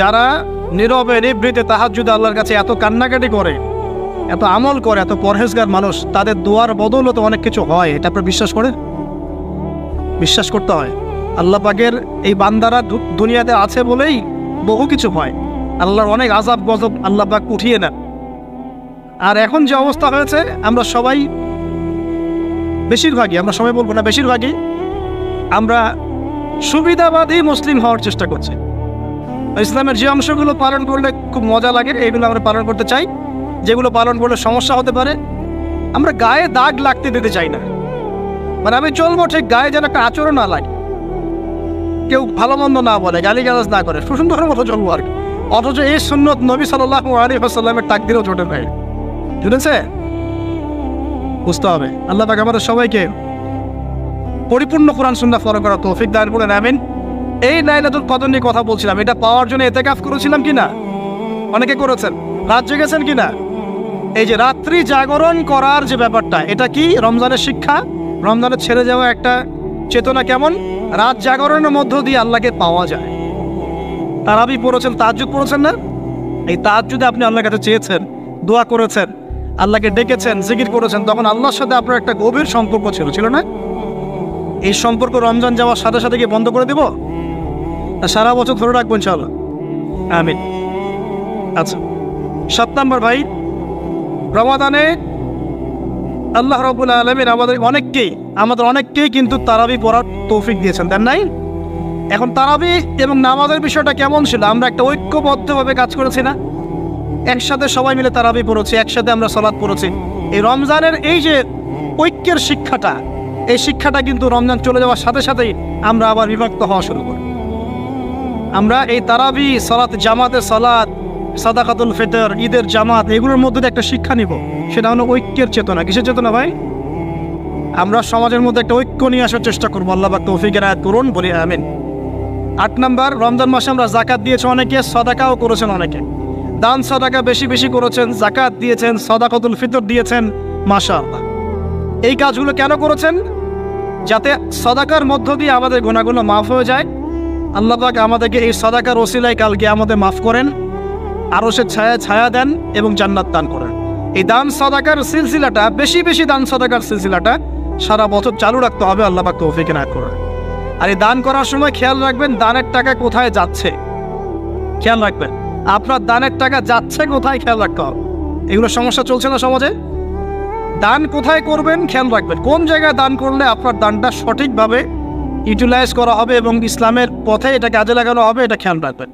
যারা নীরবে নিভৃতে তাহাজ্জুদে আল্লাহর কাছে এত কান্নাকাটি করে, এত আমল করে, এত পরহেজগার মানুষ, তাদের দোয়ার বদৌলতে অনেক কিছু হয়। এটা আপনারা বিশ্বাস করেন? বিশ্বাস করতে হয়। আল্লাহ পাকের এই বান্দারা দুনিয়াতে আছে বলেই বহু কিছু হয়। আল্লাহর অনেক আযাব গজব আল্লাহ পাক উঠিয়ে নেন। আর এখন যে অবস্থা হয়েছে, আমরা সবাই বেশিরভাগই, আমরা সবাই বলবো না, বেশিরভাগই আমরা সুবিধাবাদী মুসলিম হওয়ার চেষ্টা করছি। ইসলামের যে অংশগুলো পালন করলে খুব মজা লাগে এগুলো আমরা পালন করতে চাই, যেগুলো পালন করলে সমস্যা হতে পারে আমরা গায়ে দাগ লাগতে দিতে চাই না। মানে আমি চলবো ঠিক, গায়ে যেন একটা আচরণ না লাগে, কেউ ভালো মন্দ না বলে, গালিগালাজ না করে, সুন্দরের মতো চলবো আর কি। অথচ এই সুন্নত নবী সাল্লাল্লাহু আলাইহি ওয়াসাল্লামের তাকদীরও জোটে নাই। বুঝেছে? বুঝতে হবে। আল্লাহ পাক আমাদের সবাইকে পরিপূর্ণ কোরআন সুন্নাহ ফলো করার তৌফিক দান করুন, আমিন। এই লাইলাতুল কদর নিয়ে কথা বলছিলাম, এটা পাওয়ার জন্য ইতিকাফ করেছিলাম কিনা? অনেকে করেছেন। রাত জেগেছেন কিনা? এই যে রাত্রি জাগরণ করার যে ব্যাপারটা, এটা কি রমজানের শিক্ষা? রমজানের ছেড়ে যাওয়া একটা চেতনা কেমন? রাত জাগরণের মধ্য দিয়ে আল্লাহকে পাওয়া যায়। তারাবি পড়েছেন, তাহাজ্জুদ পড়েছেন না? এই তাহাজ্জুদে আপনি আল্লাহর কাছে চেয়েছেন, দোয়া করেছেন, আল্লাহকে ডেকেছেন, জিকির করেছেন, তখন আল্লাহর সাথে আপনার একটা গভীর সম্পর্ক ছিল না? এই সম্পর্ক রমজান যাওয়ার সাথে সাথে কি বন্ধ করে দেব? সারা বছর ধরে রাখবো ইনশাআল্লাহ, আমিন। আচ্ছা, 7 নম্বর ভাই, রমাদানে আল্লাহ রাব্বুল আলামিন আমাদের অনেককেই কিন্তু তারাবি পড়ার তৌফিক দিয়েছেন, দেন নাই? এখন তারাবি এবং নামাজের বিষয়টা কেমন ছিল? আমরা একটা ঐক্যবদ্ধভাবে কাজ করেছি না? একসাথে সবাই মিলে তারাবি পড়েছি, একসাথে আমরা সালাত পড়েছি। এই রমজানের এই যে ঐক্যের শিক্ষাটা, এই শিক্ষাটা কিন্তু রমজান চলে যাওয়ার সাথে সাথেই আমরা আবার বিভক্ত হওয়া শুরু করি। আমরা এই তারাবি, সালাত, জামাতে সালাত, সাদাকাতুল ফিতর, ঈদের জামাত, এগুলোর মধ্যে একটা শিক্ষা নিব, সেটা হলো ঐক্যের চেতনা। কিসের চেতনা ভাই? আমরা সমাজের মধ্যে একটা ঐক্য নিয়ে আসার চেষ্টা করবো। আল্লাহ পাক তৌফিক এনায়েত করুন, বলি আমিন। 8 নম্বর, রমজান মাসে আমরা যাকাত দিয়েছি অনেকে, সাদাকাও করেছেন অনেকে। দান সাদাকা বেশি বেশি করেছেন, যাকাত দিয়েছেন, সাদাকাতুল ফিতর দিয়েছেন, মাশাআল্লাহ। এই কাজগুলো কেন করেছেন? যাতে সাদাকার মধ্য দিয়ে আমাদের গুনাহগুলো মাফ হয়ে যায়। আল্লাহ পাক আমাদেরকে এই সাদাকার ওসিলায় কালকে আমাদের মাফ করেন, আরশের ছায়া দেন এবং জান্নাত দান করেন। এই দান সাদাকার সিলসিলাটা, বেশি বেশি দান সাদাকার সিলসিলাটা সারা বছর চালু রাখতে হবে, আল্লাহ পাক তৌফিক এনায়েত করুন। আর এই দান করার সময় খেয়াল রাখবেন দানের টাকা কোথায় যাচ্ছে, খেয়াল রাখবেন আপনার দানের টাকা যাচ্ছে কোথায়, খেয়াল রাখতে হবে। এগুলো সমস্যা চলছে না সমাজে? দান কোথায় করবেন খেয়াল রাখবেন, কোন জায়গায় দান করলে আপনার দানটা সঠিকভাবে ইউটিলাইজ করা হবে এবং ইসলামের পথে এটা কাজে লাগানো হবে, এটা খেয়াল রাখবেন।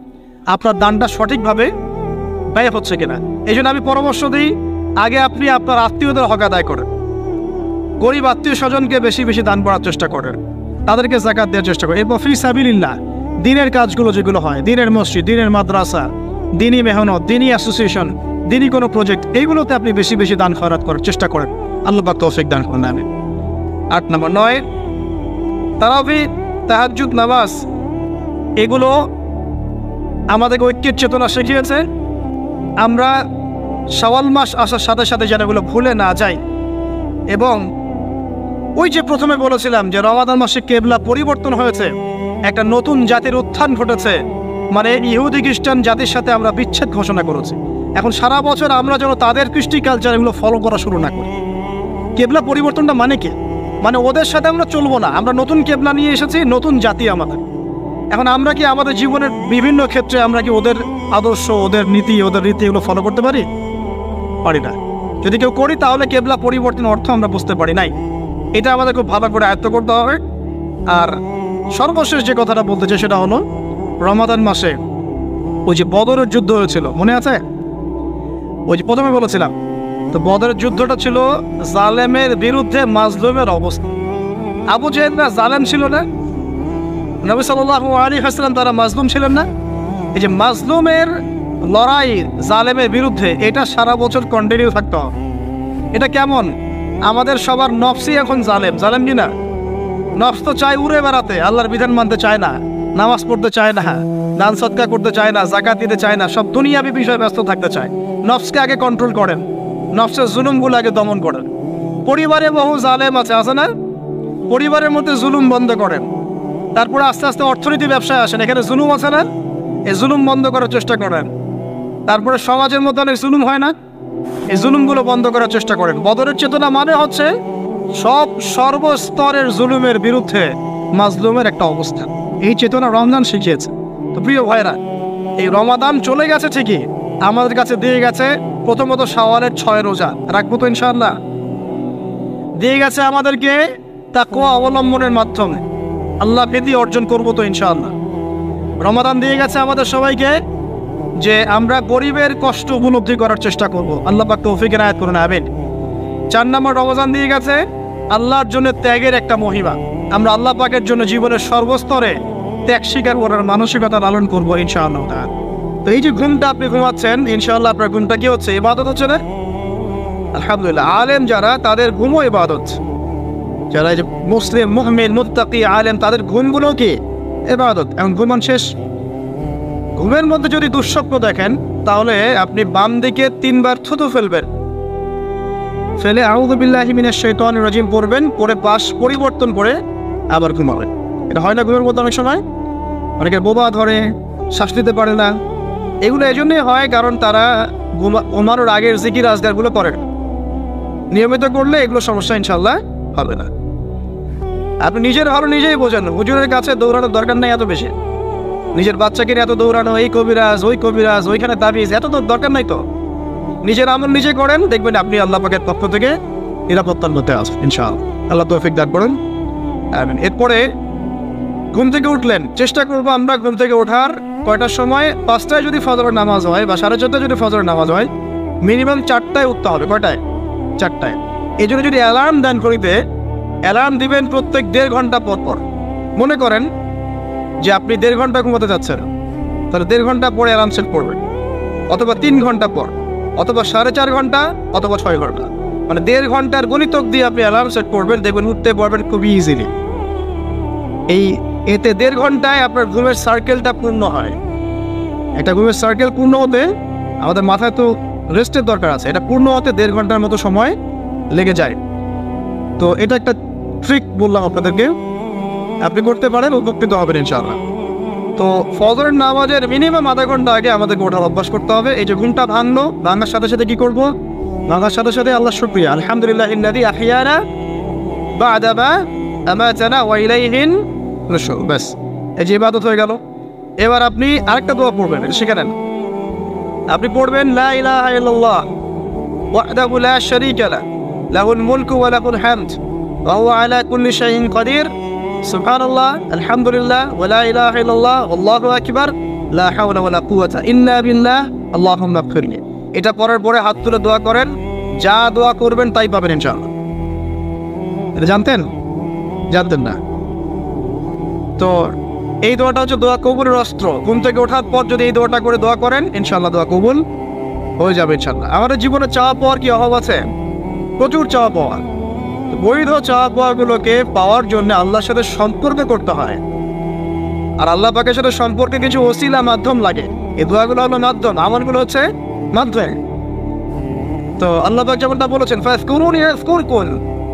আপনার দানটা সঠিকভাবে ব্যয় হচ্ছে কিনা। এই জন্য আমি পরামর্শ দিই, আগে আপনি আপনার আত্মীয়দের হক আদায় করেন, গরিব আত্মীয় স্বজনকে বেশি বেশি দান করার চেষ্টা করেন, তাদেরকে যাকাত দেওয়ার চেষ্টা করেন। এরপর ফি সাবিলিল্লাহ, দিনের কাজগুলো যেগুলো হয়, দিনের মসজিদ, দিনের মাদ্রাসা, দিনী মেহনত, দিনী অ্যাসোসিয়েশন, দিনী কোনো প্রজেক্ট, এইগুলোতে আপনি বেশি বেশি দান খয়রাত করার চেষ্টা করেন। আল্লাহ পাক তৌফিক দান করুন, আমিন। 8 নম্বর, 9, তারাবি, তাহাজ্জুদ, নামাজ, এগুলো আমাদের ঐক্যের চেতনা শিখিয়েছে। আমরা শাওয়াল মাস আসার সাথে সাথে যেন এগুলো ভুলে না যাই। এবং ওই যে প্রথমে বলেছিলাম যে রমাদান মাসে কেবলা পরিবর্তন হয়েছে, একটা নতুন জাতির উত্থান ঘটেছে, মানে ইহুদি খ্রিস্টান জাতির সাথে আমরা বিচ্ছেদ ঘোষণা করেছি। এখন সারা বছর আমরা যেন তাদের কৃষ্টি কালচার এগুলো ফলো করা শুরু না করি। কেবলা পরিবর্তনটা মানে কি? মানে ওদের সাথে আমরা চলবো না, আমরা নতুন কেবলা নিয়ে এসেছি, নতুন জাতি আমাদের। এখন আমরা কি আমাদের জীবনের বিভিন্ন ক্ষেত্রে আমরা কি ওদের আদর্শ, ওদের নীতি, ওদের রীতি এগুলো ফলো করতে পারি? পারি না। যদি কেউ করি তাহলে কেবলা পরিবর্তন অর্থ আমরা বুঝতে পারি নাই। এটা আমাদের খুব ভালো করে আয়ত্ত করতে হবে। আর সর্বশেষ যে কথাটা বলতে চাই সেটা হলো, রমাদান মাসে ওই যে বদরের যুদ্ধ হয়েছিল, মনে আছে? ওই যে প্রথমে বলেছিলাম, তো বদরের যুদ্ধটা ছিল জালেমের বিরুদ্ধে মাজলুমের অবস্থা। আবু জেহেলরা জালেম ছিল না, নবী সাল্লাল্লাহু আলাইহি ওয়াসাল্লাম তারা মাজলুম ছিলেন না। এই যে মাজলুমের লড়াই জালেমের বিরুদ্ধে, এটা সারা বছর কন্টিনিউ থাকতে হবে। এটা কেমন? আমাদের সবার নফসই এখন জালেম, জালেম কি না? নফস তো চায় উড়ে বেড়াতে, আল্লাহর বিধান মানতে চায় না, নামাজ পড়তে চায় না, দান সদকা করতে চায় না, যাকাত দিতে চায় না, সব দুনিয়াবি বিষয়ে ব্যস্ত থাকতে চায়। নফসকে আগে কন্ট্রোল করেন, নফসের জুলুমগুলো আগে দমন করেন। পরিবারে বহু জালেম আছে না? পরিবারের মধ্যে জুলুম বন্ধ করেন। তারপরে আস্তে আস্তে অর্থনীতি ব্যবসায় আসেন, এখানে জুলুম আছে না? এই জুলুম বন্ধ করার চেষ্টা করেন। তারপরে সমাজের মধ্যে অনেক জুলুম হয় না? এই জুলুমগুলো বন্ধ করার চেষ্টা করেন। বদরের চেতনা মানে হচ্ছে সব সর্বস্তরের জুলুমের বিরুদ্ধে মাজলুমের একটা অবস্থান। এই চেতনা রমজান শিখিয়েছে। তো প্রিয় ভাইরা, এই রমাদান চলে গেছে ঠিকই, আমাদের কাছে দিয়ে গেছে প্রথমত শাওয়ালের 6 রোজা, রাখবো তো ইনশাআল্লাহ। দিয়ে গেছে আমাদেরকে তাকওয়া অবলম্বনের মাধ্যমে আল্লাহ ভীতি অর্জন করবো তো ইনশাআল্লাহ। রমাদান দিয়ে গেছে আমাদের সবাইকে যে আমরা গরিবের কষ্ট উপলব্ধি করার চেষ্টা করব। আল্লাহ পাক তৌফিক এনায়েত করুন, আমিন। 4 নম্বর রমজান দিয়ে গেছে আল্লাহর জন্য ত্যাগের একটা মহিমা। আমরা আল্লাহ পাকের জন্য জীবনের সর্বস্তরে ত্যাগ স্বীকার করার মানসিকতা লালন করবো ইনশাআল্লাহ। তো এই যে ঘুমটা আপনি ঘুমাচ্ছেন, ইনশাআল্লাহ আপনার ঘুমটা কি হচ্ছে? ইবাদত হচ্ছে না? আলহামদুলিল্লাহ। আলেম যারা, তাদের ঘুমও ইবাদত। যারা এই যে মুসলিম, মুমিন, মুত্তাকি, আলেম, তাদের ঘুমগুলো কি ইবাদত। এখন ঘুমান শেষ, ঘুমের মধ্যে যদি দুঃস্বপ্ন দেখেন তাহলে আপনি বাম দিকে 3 বার থুতু ফেলবেন, ফেলে আউযু বিল্লাহি মিনাশ শাইতানির রাজিম পড়বেন, পরে পাশ পরিবর্তন করে আবার ঘুমাবেন। এটা হয় না ঘুমের মধ্যে অনেক সময়? অনেকের বোবা ধরে, শ্বাস নিতে পারে না। এগুলো এই জন্যই হয় কারণ তারা ঘুমানোর আগের জিকির আজকারগুলো করে না। নিয়মিত করলে এগুলো সমস্যা ইনশাল্লাহ হবে না। আপনি নিজের ভালো নিজেই বোঝেন, হুজুরের কাছে দৌড়ানোর দরকার নেই এত বেশি। নিজের বাচ্চাকে এত দৌড়ানো, এই কবিরাজ ওই কবিরাজ, ওইখানে তাবিজ, এত তো দরকার নাই। তো নিজের আমল নিজে করেন, দেখবেন আপনি আল্লাহ পাকের পক্ষ থেকে নিরাপত্তার মধ্যে আসবেন ইনশাআল্লাহ। আল্লাহ তৌফিক দান করুন, আমিন। এরপরে ঘুম থেকে উঠলেন, চেষ্টা করবো আমরা ঘুম থেকে ওঠার কয়টার সময়? 5টায় যদি ফজরের নামাজ হয় বা 4:30টায় যদি ফজরের নামাজ হয়, মিনিমাম 4টায় উঠতে হবে। কয়টায়? 4টায়। এই জন্য যদি অ্যালার্ম দেন ঘড়িতে, অ্যালার্ম দিবেন প্রত্যেক 1.5 ঘন্টা পর পর। মনে করেন যে আপনি 1.5 ঘন্টা ঘুমাতে যাচ্ছেন, তাহলে 1.5 ঘন্টা পরে অ্যালার্ম সেট করবেন, অথবা 3 ঘন্টা পর, অথবা 4.5 ঘন্টা, অথবা 6 ঘন্টা। মানে 1.5 ঘন্টার গণিতক দিয়ে আপনি অ্যালার্ম সেট করবেন, দেখবেন উঠতে পারবেন খুবই ইজিলি। এতে 1.5 ঘন্টায় আপনার ঘুমের সার্কেলটা পূর্ণ হয়। একটা ঘুমের সার্কেল পূর্ণ হতে আমাদের মাথায় তো রেস্টের দরকার আছে, এটা পূর্ণ হতে 1.5 ঘন্টার মতো সময় লেগে যায়। তো এটা একটা ট্রিক বললাম আপনাদেরকে, আপনি করতে পারেন, উপকৃত হবেন ইনশাআল্লাহ। তো ফজরের নামাজের মিনিমাম আধা ঘন্টা আগে আমাদেরকে ওঠার অভ্যাস করতে হবে। এই যে ঘুমটা ভাঙলো, ভাঙার সাথে সাথে কি করবো? ভাঙার সাথে সাথে আল্লাহ শুকরিয়া, আলহামদুলিল্লাহিল্লাযী আহইয়ানা বা'দা মা আমাতানা ওয়া ইলাইহিন নুশুর। ব্যাস, এই যে ইবাদত হয়ে গেল। এবার আপনি আরেকটা দোয়া পড়বেন, এটা শিখে নেন। আপনি পড়বেন লা ইলাহা ইল্লাল্লাহ ওয়াহদাহু লা শারীকা লাহু লাহুল মুলকু ওয়া লাহুল হামদ ওয়া হুয়া আলা কুল্লি শাইইন কাদির সুবহানাল্লাহ আলহামদুলিল্লাহ ওয়া লা ইলাহা ইল্লাল্লাহ আল্লাহু আকবার লা হাওলা ওয়া লা কুওয়াতা ইল্লা বিল্লাহ আল্লাহুম্মা ইগফিরলি। এটা পড়ার পরে হাত তুলে দোয়া করেন, যা দোয়া করবেন তাই পাবেন ইনশাআল্লাহ। এটা জানতেন? জানতেন না? তো এই দোয়াটা হচ্ছে দোয়া কবুলের অস্ত্র। ঘুম থেকে ওঠার পর যদি এই দোয়াটা করে দোয়া করেন, ইনশাআল্লাহ দোয়া কবুল হয়ে যাবে ইনশাআল্লাহ। আমাদের জীবনে চাওয়া পাওয়ার কি অভাব আছে? প্রচুর চাওয়া পাওয়া। বৈধ চাওয়া পাওয়াগুলোকে পাওয়ার জন্য আল্লাহর সাথে সম্পর্ক করতে হয়, আর আল্লাহ পাকের সাথে সম্পর্কে কিছু ওসিলা মাধ্যম লাগে। এই দোয়াগুলো হলো মাধ্যম, আমলগুলো হচ্ছে মাধ্যম। তো আল্লাহ পাক যেমনটা বলেছেন, ফাযকুরুনি আযকুরকুম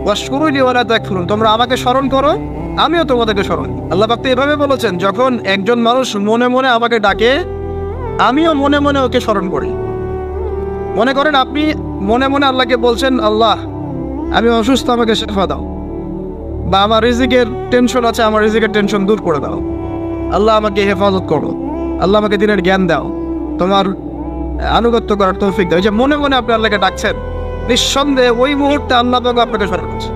ওয়াশকুরুলি ওয়া লা তাকফুরুন, তোমরা আমাকে স্মরণ করো, আমিও তোমাদেরকে স্মরণ। আল্লাহ পাক তো এভাবে বলেছেন, যখন একজন মানুষ মনে মনে আমাকে ডাকে, আমিও মনে মনে ওকে স্মরণ করি। মনে করেন আপনি মনে মনে আল্লাহকে বলছেন, আল্লাহ আমি অসুস্থ, আমাকে শেফা দাও, বা আমার রিজিকের টেনশন আছে, আমার রিজিকের টেনশন দূর করে দাও, আল্লাহ আমাকে হেফাজত করো, আল্লাহ আমাকে দিনের জ্ঞান দাও, তোমার আনুগত্য করার তৌফিক দাও। এই যে মনে মনে আপনি আল্লাহকে ডাকছেন, নিঃসন্দেহে ওই মুহূর্তে আল্লাহ পাক আপনাকে স্মরণ করছে।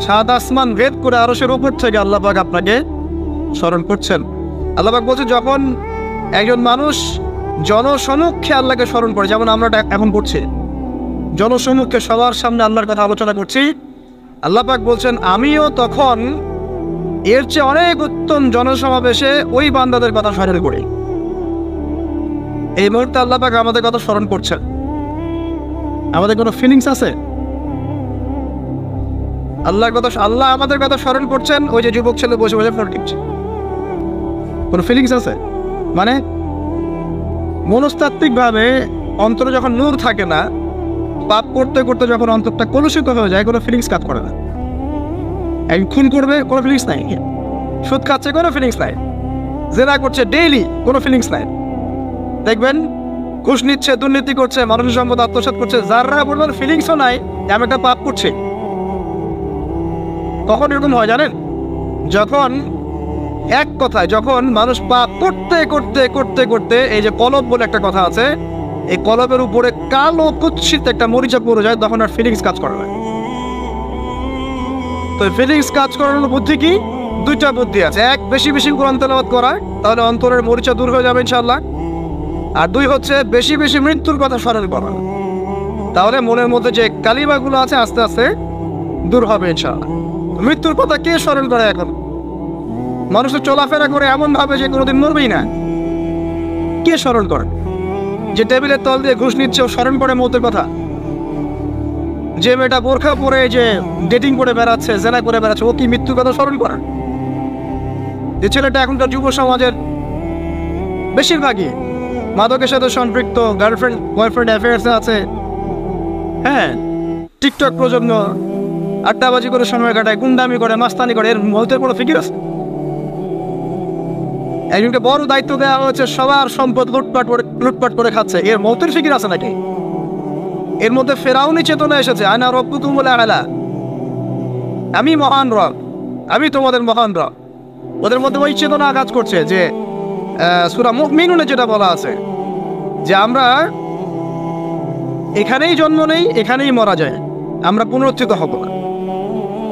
সাত আসমান ভেদ করে আরশের উপর থেকে আল্লাহ পাক আপনাকে স্মরণ করছেন। আল্লাহ পাক বলছে, যখন একজন মানুষ জনসমক্ষে আল্লাহকে স্মরণ করে, যেমন আমরা এখন করছি, জনসমক্ষে সবার সামনে আল্লাহর কথা আলোচনা করছি, আল্লাহ পাক বলছেন আমিও তখন এর চেয়ে অনেক উত্তম জনসমাবেশে ওই বান্দাদের কথা স্মরণ করি। এই মুহূর্তে আল্লাহ পাক আমাদের কথা স্মরণ করছেন। আমাদের কোনো ফিলিংস আছে? আল্লাহ আমাদের কথা স্মরণ করছেন। ওই যে যুবক ছেলে বসে বসে ফোন টিপছে, কোনো ফিলিংস আছে? মানে মনস্তাত্ত্বিকভাবে অন্তরে যখন নূর থাকে না, পাপ করতে করতে যখন অন্তরটা কলুষিত হয়ে যায়, কোনো ফিলিংস কাজ করে না। একজন খুন করবে, কোনো ফিলিংস নাই। সুদ খাচ্ছে, কোনো ফিলিংস নাই। জেনা করছে ডেইলি, কোনো ফিলিংস নাই। দেখবেন ঘুষ নিচ্ছে, দুর্নীতি করছে, মানুষের সম্পদ আত্মসাৎ করছে, যারা বলবেন ফিলিংসও নাই আমি একটা পাপ করছি। কখন এরকম হয় জানেন? যখন এক কথায় যখন মানুষ পাপ করতে করতে করতে করতে, এই যে কলব বলে একটা কথা আছে, এই কলবের উপরে কালো কুৎসিত একটা মরিচা পড়ে যায়, তখন আর ফিলিংস কাজ করে না। তো ফিলিংস কাজ করানোর বুদ্ধি কি? দুইটা বুদ্ধি আছে। এক, বেশি বেশি কোরআন তেলাওয়াত করা, তাহলে অন্তরের মরিচা দূর হয়ে যাবে ইনশাআল্লাহ। আর দুই হচ্ছে বেশি বেশি মৃত্যুর কথা স্মরণ করা, তাহলে মনের মধ্যে যে কালিমাগুলো আছে আস্তে আস্তে দূর হবে ইনশাআল্লাহ। মৃত্যুর কথা কে স্মরণ করে? এখন মানুষের চলাফেরা করে এমন ভাবে যে কোনোদিন মরবেই না। কে স্মরণ করে? যে টেবিলের তল দিয়ে ঘুষ নিচ্ছে ও স্মরণ করে মৌতের কথা। যে মেয়েটা বোরখা পরে যে ডেটিং করে বেড়াচ্ছে, জেনা করে বেড়াচ্ছে, ও কি মৃত্যুর কথা স্মরণ করে? যে ছেলেটা এখনকার যুব সমাজের বেশিরভাগই মাদকের সাথে সম্পৃক্ত, গার্লফ্রেন্ড বয়ফ্রেন্ড অ্যাফেয়ার্সে আছে, হ্যাঁ, টিকটক প্রজন্ম, আড্ডাবাজি করে সময় কাটায়, গুন্ডামি করে, মাস্তানি করে, এর মৌতের কোনো ফিকির আছে? একজনকে বড় দায়িত্ব দেওয়া হয়েছে, সবার সম্পদ লুটপাট করে খাচ্ছে, এর মৌতের ফিকির আছে নাকি? এর মধ্যে ফেরাউনি চেতনা এসেছে, আনা রব্বুকুম বলে আলা, আমি মহান রব, আমি তোমাদের মহান রব। ওদের মধ্যে ওই চেতনা কাজ করছে যে সূরা মুমিনুনে যেটা বলা আছে যে আমরা এখানেই জন্ম নেই, এখানেই মারা যায়, আমরা পুনরুত্থিত হব না।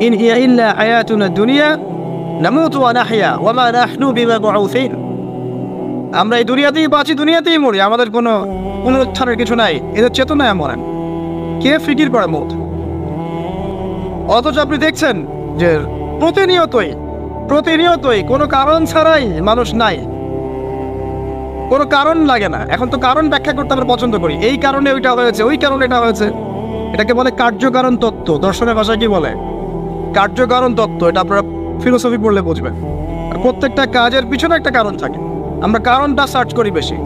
ইন হিয়া ইল্লা হায়াতুনা দুনিয়া নামুতু ওয়া নাহইয়া ওয়া মা নাহনু বিমাবউসিন। আমরা এই দুনিয়াতেই বাঁচি, দুনিয়াতেই মরি, আমাদের কোনো পুনরুত্থানের কিছু নাই। এদের চেতনায় মরেন। কে ফিকির করে মত? অথচ আপনি দেখছেন যে প্রতিনিয়তই কোনো কারণ ছাড়াই মানুষ নাই, কোনো কারণ লাগে না। এখন তো কারণ ব্যাখ্যা করতে আমরা পছন্দ করি, এই কারণে ওইটা হয়েছে, ওই কারণে এটা হয়েছে। এটাকে বলে কার্যকারণ তত্ত্ব। দর্শনের ভাষায় কি বলে? কার্যকারণ তত্ত্ব। এটা আপনারা ফিলোসফি পড়লে বুঝবেন। আর প্রত্যেকটা কাজের পিছনে একটা কারণ থাকে, আমরা কারণটা সার্চ করি বেশি।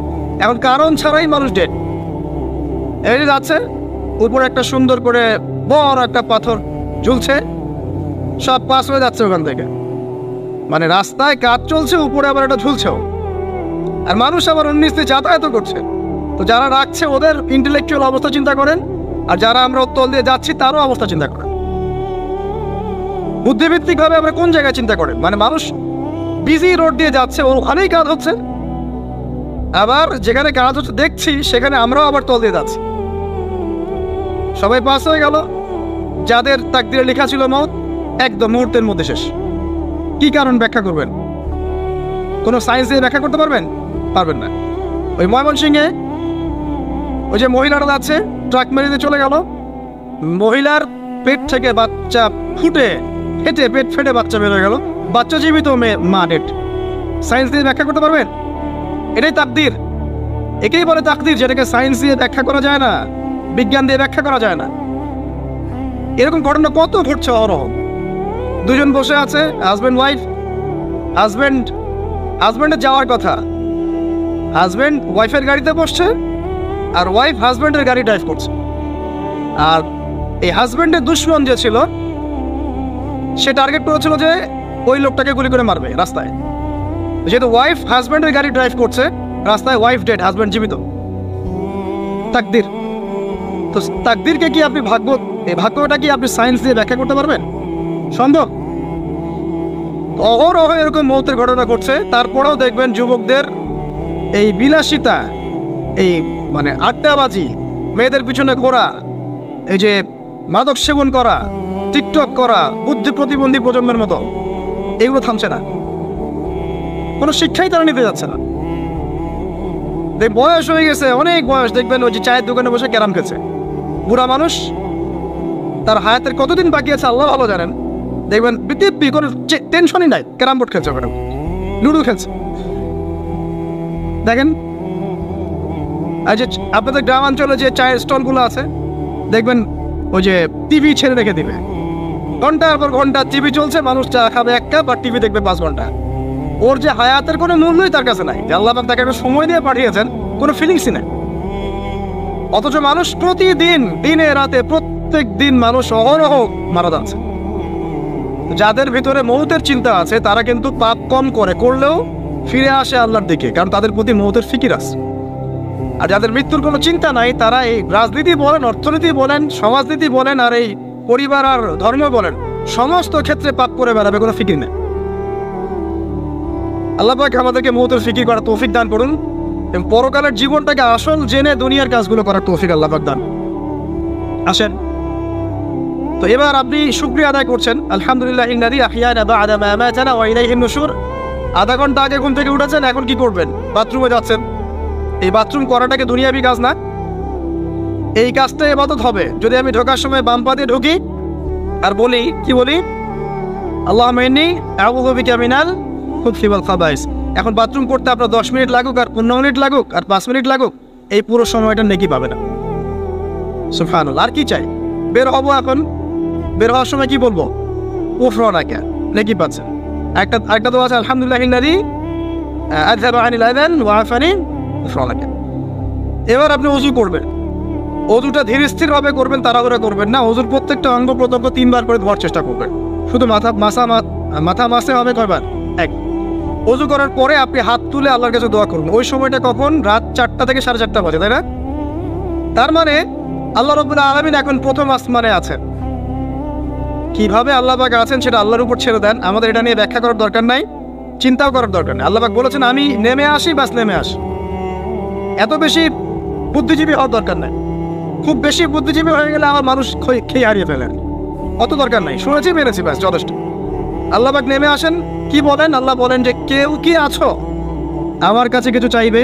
এখন কারণ ছাড়াই মানুষ ডেড। এই যাচ্ছে, উপরে একটা সুন্দর করে বড় একটা পাথর ঝুলছে, সব পাস হয়ে যাচ্ছে ওখান থেকে। মানে রাস্তায় কাজ চলছে, উপরে আবার এটা ঝুলছেও, আর মানুষ আবার অন্যস্তে যাতায়াত করছে। তো যারা রাখছে ওদের ইন্টেলেকচুয়াল অবস্থা চিন্তা করেন, আর যারা আমরা তল দিয়ে যাচ্ছি তারও অবস্থা চিন্তা করেন। বুদ্ধিভিত্তিকভাবে আমরা কোন জায়গায় চিন্তা করেন? মানে মানুষ বিজি রোড দিয়ে যাচ্ছে, ওখানেই কাজ হচ্ছে, আবার যেখানে কাজ হচ্ছে দেখছি সেখানে আমরাও আবার তল দিয়ে যাচ্ছি। সবাই পাস হয়ে গেল, যাদের তাকদিরে লেখা ছিল মওত, একদম মুহূর্তের মধ্যে শেষ। কি কারণ ব্যাখ্যা করবেন? কোনো সায়েন্স দিয়ে ব্যাখ্যা করতে পারবেন? পারবেন না। ওই ময়মনসিংহে ওই যে মহিলারা যাচ্ছে, ট্রাক মেরে দিয়ে চলে গেল, মহিলার পেট থেকে বাচ্চা ফেটে পেট ফেটে বাচ্চা বেরোয় গেল, বাচ্চা জীবিত, মা ডেড। সায়েন্স দিয়ে ব্যাখ্যা করতে পারবেন? এটাই তাকদির। একেই বলে তাকদির, যেটাকে সায়েন্স দিয়ে ব্যাখ্যা করা যায় না, বিজ্ঞান দিয়ে ব্যাখ্যা করা যায় না। এরকম ঘটনা কত ঘটছে অহরহ। দুজন বসে আছে, হাজব্যান্ড ওয়াইফ, হাজব্যান্ডের যাওয়ার কথা, হাজব্যান্ড ওয়াইফের গাড়িতে বসছে, আর ওয়াইফ হাজব্যান্ডের গাড়ি ড্রাইভ করছে। আর এই হাজব্যান্ডের দুশ্মন যে ছিল, সে টার্গেট করেছিল যে ওই লোকটাকে গুলি করে মারবে রাস্তায়। যেহেতু ওয়াইফ হাজব্যান্ডের গাড়ি ড্রাইভ করছে, রাস্তায় ওয়াইফ ডেড, হাজব্যান্ড জীবিত। তাকদির। তো তাকদিরকে কি আপনি এই ভাগ্যটা কি আপনি সায়েন্স দিয়ে ব্যাখ্যা করতে পারবেন? সম্ভব? অহরহ এরকম মৌতের ঘটনা ঘটছে। তারপরেও দেখবেন যুবকদের এই বিলাসিতা, এই মানে আড্ডাবাজি, মেয়েদের পিছনে ঘোরা, এই যে মাদক সেবন করা, টিকটক করা, বুদ্ধি প্রতিবন্ধী প্রজন্মের মতো, এগুলো থামছে না। কোনো শিক্ষাই তারা নিতে যাচ্ছে না। বয়স হয়ে গেছে, অনেক বয়স, দেখবেন ওই যে চায়ের দোকানে বসে ক্যারাম খেলছে। বুড়া মানুষ, তার হায়াতের কতদিন বাকি আছে আল্লাহ ভালো জানেন। দেখবেন দিব্যি কোনো টেনশনই নাই, ক্যারাম বোর্ড খেলছে, ওখানে লুডো খেলছে। দেখেন আর যে আপনাদের গ্রামাঞ্চলে যে চায়ের স্টলগুলো আছে, দেখবেন ওই যে টিভি ছেড়ে রেখে দিবে, ঘন্টার পর ঘন্টা টিভি চলছে, মানুষ চা খাবে 1 কাপ আর টিভি দেখবে 5 ঘন্টা। ওর যে হায়াতের কোনো মূল্যই তার কাছে নাই, যে আল্লাহ পাক তাকে একটা সময় দিয়ে পাঠিয়েছেন, কোনো ফিলিংসই নেই। অথচ মানুষ প্রতিদিন, দিনে রাতে, প্রত্যেক দিন মানুষ অহরহ মারা যাচ্ছে। যাদের ভিতরে মৌতের চিন্তা আছে তারা কিন্তু পাপ কম করলেও ফিরে আসে আল্লাহর দিকে, কারণ তাদের প্রতি মৌতের ফিকির আছে। আর যাদের মৃত্যুর কোনো চিন্তা নাই, তারা এই রাজনীতি বলেন, অর্থনীতি বলেন, সমাজনীতি বলেন, আর এই পরিবার আর ধর্ম বলেন, সমস্ত ক্ষেত্রে পাপ করে বেড়াবে, কোনো ফিকির নেই। আল্লাহ পাক আমাদেরকে মৌতের ফিকির করার তৌফিক দান করুন এবং পরকালের জীবনটাকে আসল জেনে দুনিয়ার কাজগুলো করার তৌফিক আল্লাহ পাক দান। আসেন, তো এবার আপনি শুকরিয়া আদায় করছেন, আলহামদুলিল্লাহ ইল্লাযী আহইয়ানা বা'দা মা আমাতানা ওয়া ইলাইহিন নুশুর। আধা ঘন্টা আগে ঘুম থেকে উঠেছেন, এখন কি করবেন? বাথরুমে যাচ্ছেন। এই বাথরুম করাটাকে দুনিয়াবি কাজ না, এই কাজটা ইবাদত হবে যদি আমি ঢোকার সময় বাম পা দিয়ে ঢুকি আর বলি, কি বলি? আল্লাহুম্মা ইন্নী আউযু বিকা মিনাল খুবসি ওয়াল খাবাইস। এখন বাথরুম করতে আপনার 10 মিনিট লাগুক আর 15 মিনিট লাগুক আর 5 মিনিট লাগুক, এই পুরো সময়টা নেকি পাবে না। সুবহানাল্লাহ। আর কি চাই? বের হবো, এখন বের হওয়ার সময় কি বলবো? উফরানাকা, নেকি পাচ্ছেন। একটা তো আছে, আলহামদুলিল্লাহ ইল্লাযী আযহাবা আনিল আযান ওয়া আফানি উফরানাকা। এবার আপনি ওযু করবেন, ওযুটা ধীর স্থির ভাবে করবেন, তাড়াহুড়া করবেন না। ওযুর প্রত্যেকটা অঙ্গ প্রত্যঙ্গ 3 বার করে ধোয়ার চেষ্টা করবেন। শুধু মাথা মাসে হবে কয়বার? 1। ওযু করার পরে আপনি হাত তুলে আল্লাহর কাছে দোয়া করুন। ওই সময়টা কখন? রাত 4টা থেকে 4:30 বাজে, তাই না? তার মানে আল্লাহ রাব্বুল আলামিন এখন প্রথম আসমানে আছেন। কিভাবে আল্লাহ পাক আছেন সেটা আল্লাহর উপর ছেড়ে দেন, আমাদের এটা নিয়ে ব্যাখ্যা করার দরকার নাই, চিন্তাও করার দরকার নেই। আল্লাহ পাক বলেছেন আমি নেমে আসি, বাস নেমে আসি। এত বেশি বুদ্ধিজীবী হওয়ার দরকার নাই। খুব বেশি বুদ্ধিজীবী হয়ে গেলে আমার মানুষ খেয়ে হারিয়ে ফেলেন, অত দরকার নাই। শুনেছি, মেরেছি, ব্যাস যথেষ্ট। আল্লাহ পাক নেমে আসেন, কি বলেন? আল্লাহ বলেন যে কেউ কি আছো আমার কাছে কিছু চাইবে,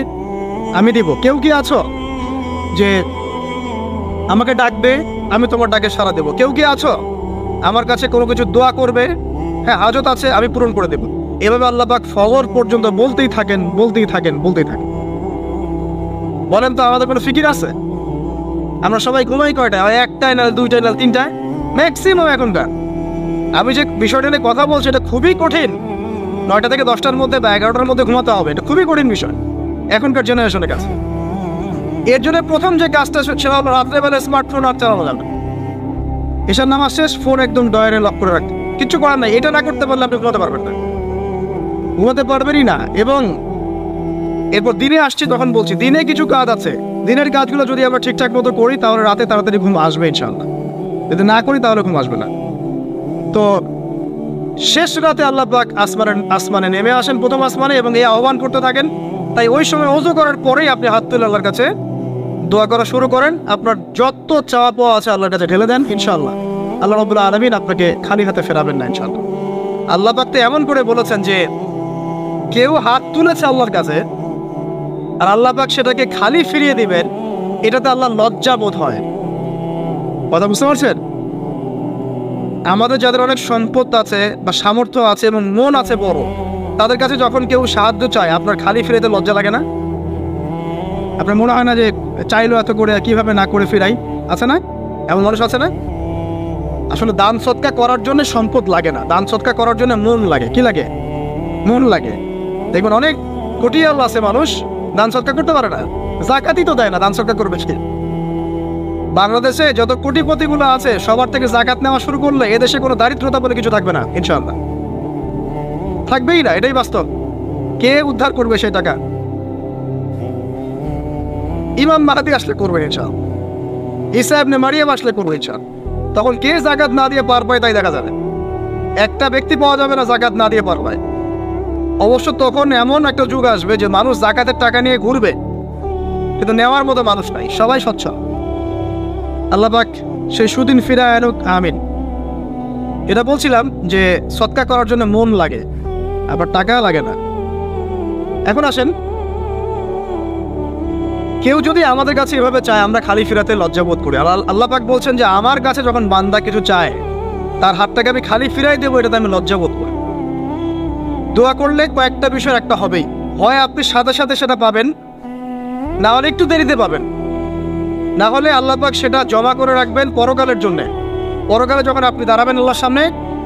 আমি দিব। কেউ কি আছো যে আমাকে ডাকবে, আমি তোমার ডাকে সাড়া দেব? কেউ কি আছো আমার কাছে কোনো কিছু দোয়া করবে? হ্যাঁ, হাজত আছে, আমি পূরণ করে দেব। এভাবে আল্লাহ পাক ফজর পর্যন্ত বলতেই থাকেন, বলতেই থাকেন, বলতেই থাকেন। বলেন তো, আমাদের কোনো ফিকির আছে? আমরা সবাই ঘুমাই কয়টায়? 1টায়, না 2টায়, না 3টায় ম্যাক্সিমাম এখনকার। আমি যে বিষয়টা নিয়ে কথা বলছি এটা খুবই কঠিন। 9টা থেকে 10টার মধ্যে বা 11টার মধ্যে ঘুমাতে হবে, এটা খুবই কঠিন বিষয় এখনকার জেনারেশনের কাছে। এর জন্য প্রথম যে কাজটা সেটা হলো রাত্রেবেলা স্মার্টফোন আর চালানো যাবে। এসব নামাজ শেষ, ফোন একদম ডয়ারে লক করে রাখতে, কিচ্ছু করার নাই। এটা না করতে পারলে আপনি ঘুমাতে পারবেন না, ঘুমাতে পারবেনই না। এবং এরপর দিনে আসছি, তখন বলছি দিনে কিছু কাজ আছে, দিনের কাজগুলো যদি আমরা ঠিকঠাক মতো করি তাহলে রাতে তাড়াতাড়ি ঘুম আসবে ইনশাআল্লাহ। যদি না করি তাহলে ঘুম আসবে না। তো শেষ রাতে আল্লাহ পাক আসমানে নেমে আসেন, প্রথম আসমানে, এবং এই আহ্বান করতে থাকেন। তাই ওই সময় ওযু করার পরেই আপনি হাত তুলে আল্লাহর কাছে দোয়া করা শুরু করেন। আপনার যত চাওয়া পাওয়া আছে আল্লাহর কাছে ঢেলে দেন, ইনশাআল্লাহ আল্লাহ রাব্বুল আলামিন আপনাকে খালি হাতে ফেরাবেন না ইনশাআল্লাহ। আল্লাহ পাক তো এমন করে বলেছেন যে কেউ হাত তুলেছে আল্লাহর কাছে আর আল্লাহ পাক সেটাকে খালি ফিরিয়ে দিবেন, এটাতে আল্লাহ লজ্জা বোধ হয়। কথা বুঝতে পারছেন? আমাদের যাদের অনেক সম্পদ আছে বা সামর্থ্য আছে এবং মন আছে বড়, তাদের কাছে যখন কেউ সাহায্য চায় আপনার খালি ফিরাইতে লজ্জা লাগে না? আপনার মনে হয় না যে চাইলো এত করে কিভাবে না করে ফিরাই? আছে না এমন মানুষ? আছে না? আসলে দান সৎকা করার জন্য সম্পদ লাগে না, দান সৎকা করার জন্য মন লাগে। কি লাগে? মন লাগে। দেখবেন অনেক কোটি আল্লাহ আছে মানুষ দান সৎকা করতে পারে না, জাকাতই তো দেয় না, দান সৎকা করবে কি? বাংলাদেশে যত কোটিপতিগুলো আছে সবার থেকে জাকাত নেওয়া শুরু করলে এদেশে কোনো দারিদ্রতা বলে কিছু থাকবে না ইনশাআল্লাহ, থাকবেই না, এটাই বাস্তব। কে উদ্ধার করবে সেই টাকা? ইমাম মাহাদি আসলে করবে ইনশাআল্লাহ, ঈসা ইবনে মারিয়াম আসলে করবে ইনশাআল্লাহ। তখন কে জাকাত না দিয়ে পার পায় তাই দেখা যাবে। একটা ব্যক্তি পাওয়া যাবে না জাকাত না দিয়ে পার পায়। অবশ্য তখন এমন একটা যুগ আসবে যে মানুষ জাকাতের টাকা নিয়ে ঘুরবে কিন্তু নেওয়ার মতো মানুষ নাই, সবাই স্বচ্ছ। আল্লাহ পাক সেই সুদিন ফিরায় আনুক, আমিন। এটা বলছিলাম যে সদকা করার জন্য মন লাগে, আবার টাকা লাগে না। এখন আসেন, কেউ যদি আমাদের কাছে এভাবে চায়, আমরা খালি ফিরাতে লজ্জাবোধ করি। আল্লাহ পাক বলছেন যে আমার কাছে যখন বান্দা কিছু চায়, তার হাতটাকে আমি খালি ফিরাই দেবো, এটাতে আমি লজ্জাবোধ করি। দোয়া করলে কয়েকটা বিষয় একটা হবেই, হয় আপনি সাথে সাথে সেটা পাবেন, না হলে একটু দেরিতে পাবেন, না হলে আল্লাহ পাক সেটা জমা করে রাখবেন পরকালের জন্যে। পরকালে যখন আপনি দাঁড়াবেন আল্লাহর সামনে,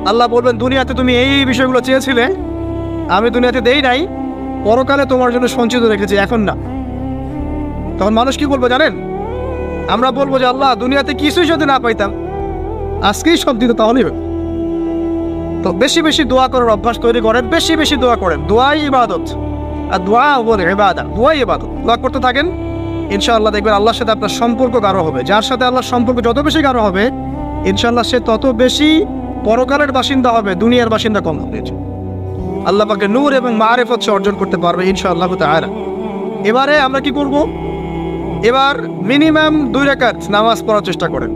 আল্লাহ বলবেন দুনিয়াতে তুমি এই বিষয়গুলো চেয়েছিলে, আমি দুনিয়াতে দেই নাই, পরকালে তোমার জন্য সঞ্চিত রেখেছি, এখন না। তখন মানুষ কি বলবো জানেন? আমরা বলবো যে আল্লাহ দুনিয়াতে কিছুই যদি না পাইতাম, আজকেই সব দিত, তাহলেই। তো বেশি বেশি দোয়া করার অভ্যাস তৈরি করেন, বেশি বেশি দোয়া করেন। দোয়াই ইবাদত, আর দোয়া বলে ইবাদত, দোয়াই ইবাদত। দোয়া করতে থাকেন, ইনশাআল্লাহ দেখবেন আল্লাহর সাথে আপনার সম্পর্ক গাঢ় হবে। যার সাথে আল্লাহর সম্পর্ক যত বেশি গাঢ় হবে, ইনশাআল্লাহ সে তত বেশি পরকালের বাসিন্দা হবে, দুনিয়ার বাসিন্দা কম হবে। আল্লাহ পাকে নূর এবং মারিফত সে অর্জন করতে পারবে ইনশাআল্লাহ তাআলা। এবারে আমরা কি করব? এবার মিনিমাম 2 রাকাত নামাজ পড়ার চেষ্টা করেন।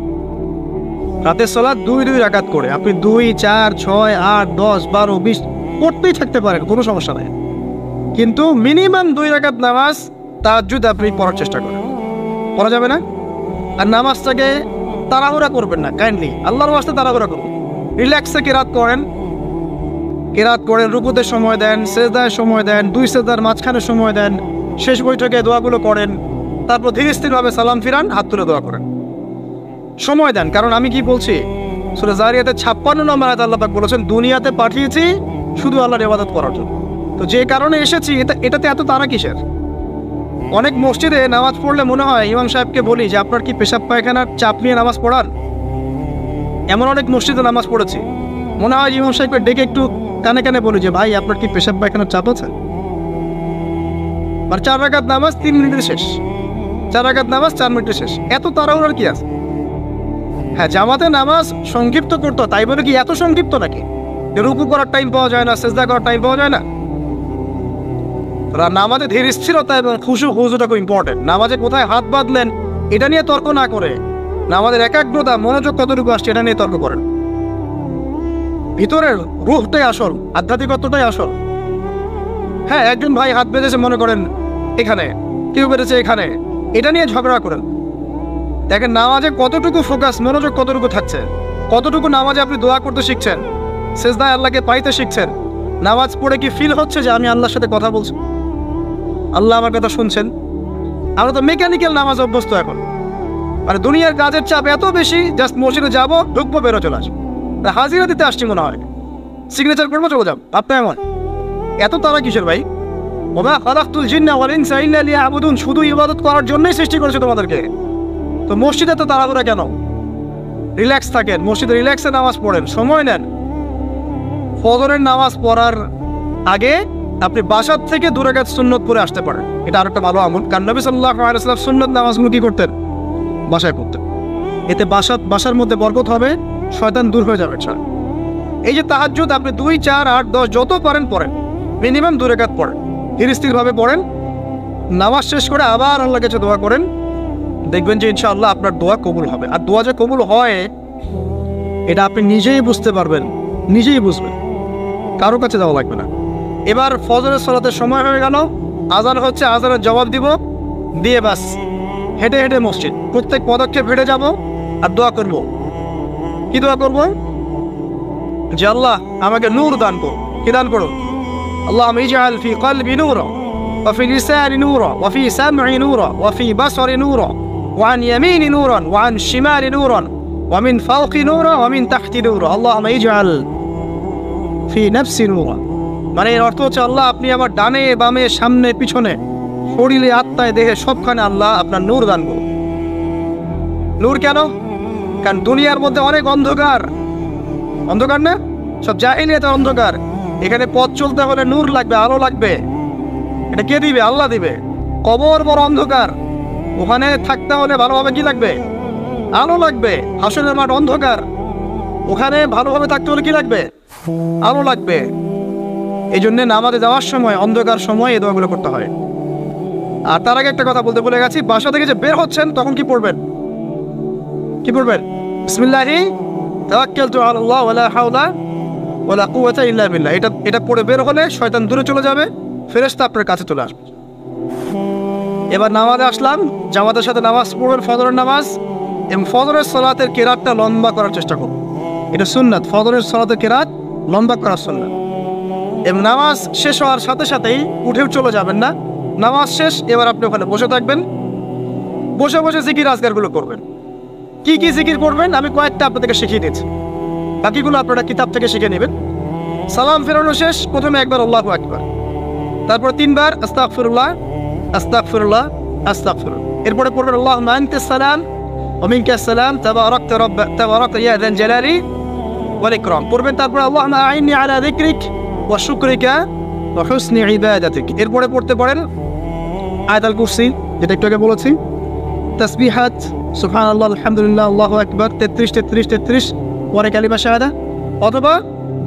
রাতের সালাত 2 রাকাত করে আপনি 2, 4, 6, 8, 10, 12, 20 পড়তেই থাকতে পারেন, কোনো সমস্যা নাই। কিন্তু মিনিমাম 2 রাকাত নামাজ তাহাজ্জুদ আপনি পড়ার চেষ্টা করেন। পড়া যাবে না? আর নামাজটাকে তাড়াহুড়া করবেন না, কাইন্ডলি আল্লাহর ওয়াস্তে তাড়াহুড়া করুন। রিল্যাক্সে কেরাত করেন, রুকুতে সময় দেন, সেজদায় সময় দেন, 2 সেজদার মাঝখানে সময় দেন, শেষ বৈঠকে দোয়াগুলো করেন, তারপর ধীরে স্থিরভাবে সালাম ফিরান, হাত তুলে দোয়া করেন, সময় দেন। কারণ আমি কি বলছি, সূরা জারিয়াতে 56 নম্বর আয়াতে আল্লাহ পাক বলেছেন দুনিয়াতে পাঠিয়েছি শুধু আল্লাহর ইবাদত করার জন্য। তো যে কারণে এসেছি, এটাতে এত তাড়া কিসের? অনেক মসজিদে নামাজ পড়লে মনে হয় ইমাম সাহেবকে বলি যে আপনার কি পেশাব পায়খানার চাপ নিয়ে নামাজ পড়ান? এমন অনেক মসজিদে নামাজ পড়েছি, মনে হয় ইমাম সাহেবকে ডেকে একটু কানে কানে বলি যে ভাই আপনার কি পেশাব পায়খানার চাপ আছে? আর 4 রাকাত নামাজ 3 মিনিটে শেষ, 4 রাকাত নামাজ 4 মিনিটে শেষ, এত তাড়াহুড়ার কি আছে? হ্যাঁ, জামাতে নামাজ সংক্ষিপ্ত করতো, তাই বলে কি এত সংক্ষিপ্ত নাকি রুকু করার টাইম পাওয়া যায় না, সেজদা করার টাইম পাওয়া যায় না? নামাজে ধীর স্থিরতা এবং খুশুটা খুব ইম্পর্টেন্ট। নামাজে কোথায় হাত বাঁধলেন এটা নিয়ে তর্ক না করে, নামাজের একাগ্রতা, মনোযোগ কতটুকু আসছে এটা নিয়ে তর্ক করেন। ভিতরের রূহটাই আসল, আধ্যাত্মিকতাটাই আসল। হ্যাঁ, একজন ভাই হাত বেঁধেছে মনে করেন এখানে, কেউ বেঁধেছে এখানে, এটা নিয়ে ঝগড়া করেন। দেখেন নামাজে কতটুকু ফোকাস, মনোযোগ কতটুকু থাকছে, কতটুকু নামাজে আপনি দোয়া করতে শিখছেন, সেজদায় আল্লাহকে পাইতে শিখছেন। নামাজ পড়ে কি ফিল হচ্ছে যে আমি আল্লাহর সাথে কথা বলছি, আল্লাহ আমার কথা শুনছেন? আমরা তো মেকানিক্যাল নামাজ অভ্যস্ত এখন, মানে দুনিয়ার কাজের চাপ এত বেশি, জাস্ট মসজিদে যাবো, ঢুকবো, বেরো, চলে আসবো, হাজিরা দিতে আসছি মনে হয়, সিগনেচার করবো, চলে যাবো। আপনার এমন এত তারা কিসের ভাই? ওমা খালাকতুল জিন্না ওয়াল ইনসা ইল্লা লিয়াবুদুন, শুধু ইবাদত করার জন্যই সৃষ্টি করেছে তোমাদেরকে। তো মসজিদে তো তাড়াহুড়া কেন? রিল্যাক্স থাকেন, মসজিদে রিল্যাক্সে নামাজ পড়েন, সময় নেন। ফজরের নামাজ পড়ার আগে আপনি বাসার থেকে 2 রাকাত সুন্নত পড়ে আসতে পারেন, এটা আরেকটা ভালো আমল। কারণ নবী সাল্লাল্লাহু আলাইহি ওয়াসাল্লাম সুন্নত নামাজগুলো কি করতেন? বাসায় পড়তেন। এতে বাসার মধ্যে বরকত হবে, শয়তান দূর হয়ে যাবে। এই যে তাহাজ্জুদ আপনি 2, 4, 8, 10 যত পারেন পড়েন, মিনিমাম 2 রাকাত পড়েন, ধীর স্থিরভাবে পড়েন। নামাজ শেষ করে আবার আল্লাহর কাছে দোয়া করেন, দেখবেন যে ইনশাআল্লাহ আপনার দোয়া কবুল হবে। আর দোয়া যে কবুল হয় এটা আপনি নিজেই বুঝতে পারবেন, নিজেই বুঝবেন, কারো কাছে যাওয়া লাগবে না। এবার ফজরের সালাতের সময় হয়ে গেল, আজান হচ্ছে, আজানের জবাব দিব, দিয়ে বাস হেঁটে হেঁটে মসজিদ, প্রত্যেক পদক্ষেপ হেঁটে যাব আর দোয়া করব। কি দোয়া করব? যে আল্লাহ আমাকে নূর দান করো। কি দান করো? আল্লাহুম্মা ইজআল ফি কলবি নূরা ওয়া ফি লিসানি নূরা ওয়া ফি সাম'i নূরা ওয়া ফি বাসরি নূরা ওয়া আন ইয়ামিনি নূরান ওয়া আন শিমালি নূরান ওয়া মিন ফাওকি নূরা ওয়া মিন তাহতি নূরা আল্লাহুম্মা ইজআল ফি নাফসি নূরা। মানে এর অর্থ হচ্ছে আল্লাহ আপনি আমার ডানে বামে সামনে পিছনে শরীরে আত্মায় দেহে সবখানে আল্লাহ আপনার নূর দান করুন। নূর কেন? কারণ দুনিয়ার মধ্যে অনেক অন্ধকার, অন্ধকার না, সব জাহিলিয়াতের অন্ধকার। এখানে পথ চলতে হলে নূর লাগবে, আলো লাগবে। এটা কে দিবে? আল্লাহ দিবে। কবর বড় অন্ধকার, ওখানে থাকতে হলে ভালোভাবে কি লাগবে? আলো লাগবে। হাসরের মাঠ অন্ধকার, ওখানে ভালোভাবে থাকতে হলে কি লাগবে? আলো লাগবে। এই জন্যে নামাজে যাওয়ার সময়, অন্ধকার সময় এই দোয়াগুলো করতে হয়। আর তার আগে একটা কথা বলতে ভুলে গেছি, বাসা থেকে যে বের হচ্ছেন তখন কি পড়বেন? কি পড়বেন? বিসমিল্লাহি তাওয়াক্কালতু আলাল্লাহ ওয়ালা হাওলা ওয়ালা কুওয়াতা ইল্লা বিল্লাহ। এটা পড়ে বের হলে শয়তান দূরে চলে যাবে, ফেরেশতা আপনার কাছে চলে আসবে। এবার নামাজে আসলাম, জামাতের সাথে নামাজ পড়বেন, ফজরের নামাজ, এবং ফজরের সালাতের কেরাতটা লম্বা করার চেষ্টা করুন। এটা সুন্নাত, ফজরের সালাতের কেরাত লম্বা করার সুন্নাত। এবং নামাজ শেষ হওয়ার সাথে সাথেই উঠেও চলে যাবেন না, নামাজ শেষ এবার আপনি ওখানে বসে থাকবেন, বসে বসে জিকির আজকারগুলো করবেন। কি কি জিকির করবেন আমি কয়েকটা আপনাদেরকে শিখিয়ে দিচ্ছি, বাকিগুলো আপনারা কিতাব থেকে শিখে নেবেন। সালাম ফেরানো শেষ, প্রথমে একবার আল্লাহু আকবার, তারপর 3 বার আস্তাগফিরুল্লাহ আস্তাগফিরুল্লাহ আস্তাগফিরুল্লাহ। এরপরে পড়বেন আল্লাহুম্মা আনতাস সালাম ওয়া মিনকাস সালাম তাবারাকতা ইয়া যাল জালালি ওয়াল ইকরাম পড়বেন। তারপর আল্লাহুম্মা আইন্নি আলা যিকরিক ওয়া শুকরিকা ওয়া হুসনি ইবাদাতিক। এরপরে পড়তে পারেন আয়াতুল কুরসি, যেটা একটু আগে বলেছি, তাসবিহাত সুবহানাল্লাহ আলহামদুলিল্লাহ আল্লাহু আকবার 33 33 33 পরে কালিমা শাহাদা, অথবা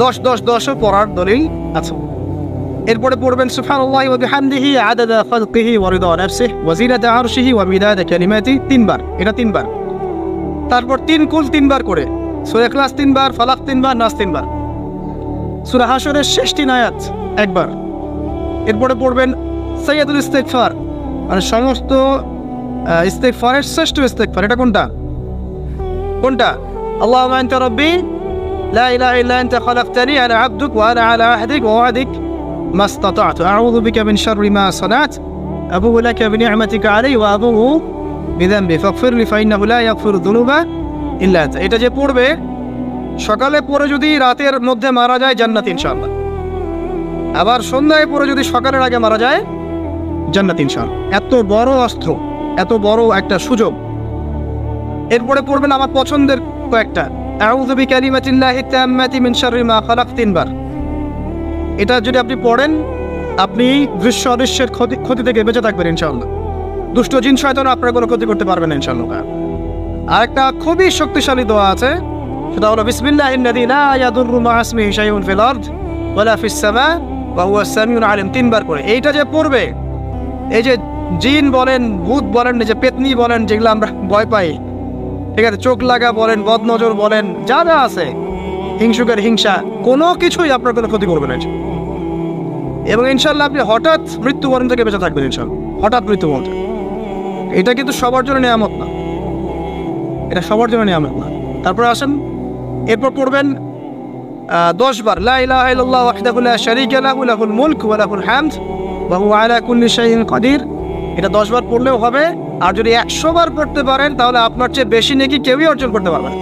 10 10 10ও পড়ার দলিল আছে। এরপরে পড়বেন সুবহানাল্লাহি ওয়া বিহামদিহি আদাদা খালকিহি ওয়া রিদা নাফসিহি ওয়া জিনাতা আরশিহি ওয়া মিদাদা কালিমাতিহি 3 বার, এটা 3 বার। তারপর 3 কুল 3 বার করে, সূরা ইখলাস 3 বার, ফালাক 3 বার, নাস 3 বার, সূরা হাশরের শেষ 3 আয়াত একবার। এরপরে পড়বেন সাইয়্যিদুল ইস্তিগফার, মানে সমস্ত ইস্তিগফারের শ্রেষ্ঠ ইস্তিগফার। এটা কোনটা? আল্লাহুম্মা আনতা রাব্বি লা ইলাহা ইল্লা আনতা খালাকতানি আনা আবদুক ওয়া আনা আলা আহদিক ওয়া ওয়াদিক মাস্তাতা'তু আউযু বিকা মিন শাররি মা সানা'তু আবুউ লাকা বিনি'মাতিকা আলাইয়া ওয়া আবুউ বিযানবি ফাগফিরলি ফাইন্নাহু লা ইয়াগফিরু যুনুবা ইল্লা আনতা। এটা যে পড়বে সকালে পড়ে যদি রাতের মধ্যে মারা যায় জান্নাত ইনশাআল্লাহ, আবার সন্ধ্যায় পড়ে যদি সকালের আগে মারা যায় জান্নাত ইনশাআল্লাহ। এত বড় অস্ত্র, এত বড় একটা সুযোগ। এরপরে পড়বেন আমার পছন্দের কয়েকটা, আউযু বিকালিমাতিল্লাহি তাম্মাতি মিন শাররি মা খালাক 3 বার। এটা যদি আপনি পড়েন আপনি দৃশ্য অদৃশ্যের ক্ষতি থেকে বেঁচে থাকবেন ইনশাআল্লাহ। দুষ্ট জিন শয়তান আপনার কোনো ক্ষতি করতে পারবে না ইনশাআল্লাহ। আরেকটা খুবই শক্তিশালী দোয়া আছে, সেটা হলো বিসমিল্লাহিল্লাযী লা ইয়াদুররু মা ইসমিহি শাইউন ফিল আরদ ওয়ালা ফিস সামা ওয়া হুয়াস সামিউল আলিম 3 বার করে। এইটা যে পড়বে, এই যে জিন বলেন, ভূত বলেন, যে পেতনি বলেন, যেগুলো আমরা ভয় পাই, ঠিক আছে, চোখ লাগা বলেন, বদনজর বলেন, যা যা আছে, হিংসুকের হিংসা, কোনো কিছুই আপনার কোনো ক্ষতি করবে না। এবং ইনশাল্লাহ আপনি হঠাৎ মৃত্যুবরণ থেকে বেঁচে থাকবেন ইনশাল্লাহ, হঠাৎ মৃত্যুবরণ। এটা কিন্তু সবার জন্য নিয়ামত না, এটা সবার জন্য নিয়ামত না। তারপরে আসেন, এরপর পড়বেন 10 বার লা ইলাহা ইল্লাল্লাহু ওয়াহদাহু লা শারীকা লাহু লাহুল মুলকু ওয়া লাহুল হামদ ওয়া হুয়া আলা কুল্লি শাইইন কাদির। এটা 10 বার পড়লেও হবে, আর যদি 100 বার পড়তে পারেন তাহলে আপনার চেয়ে বেশি নেকি কেউই অর্জন করতে পারবে না।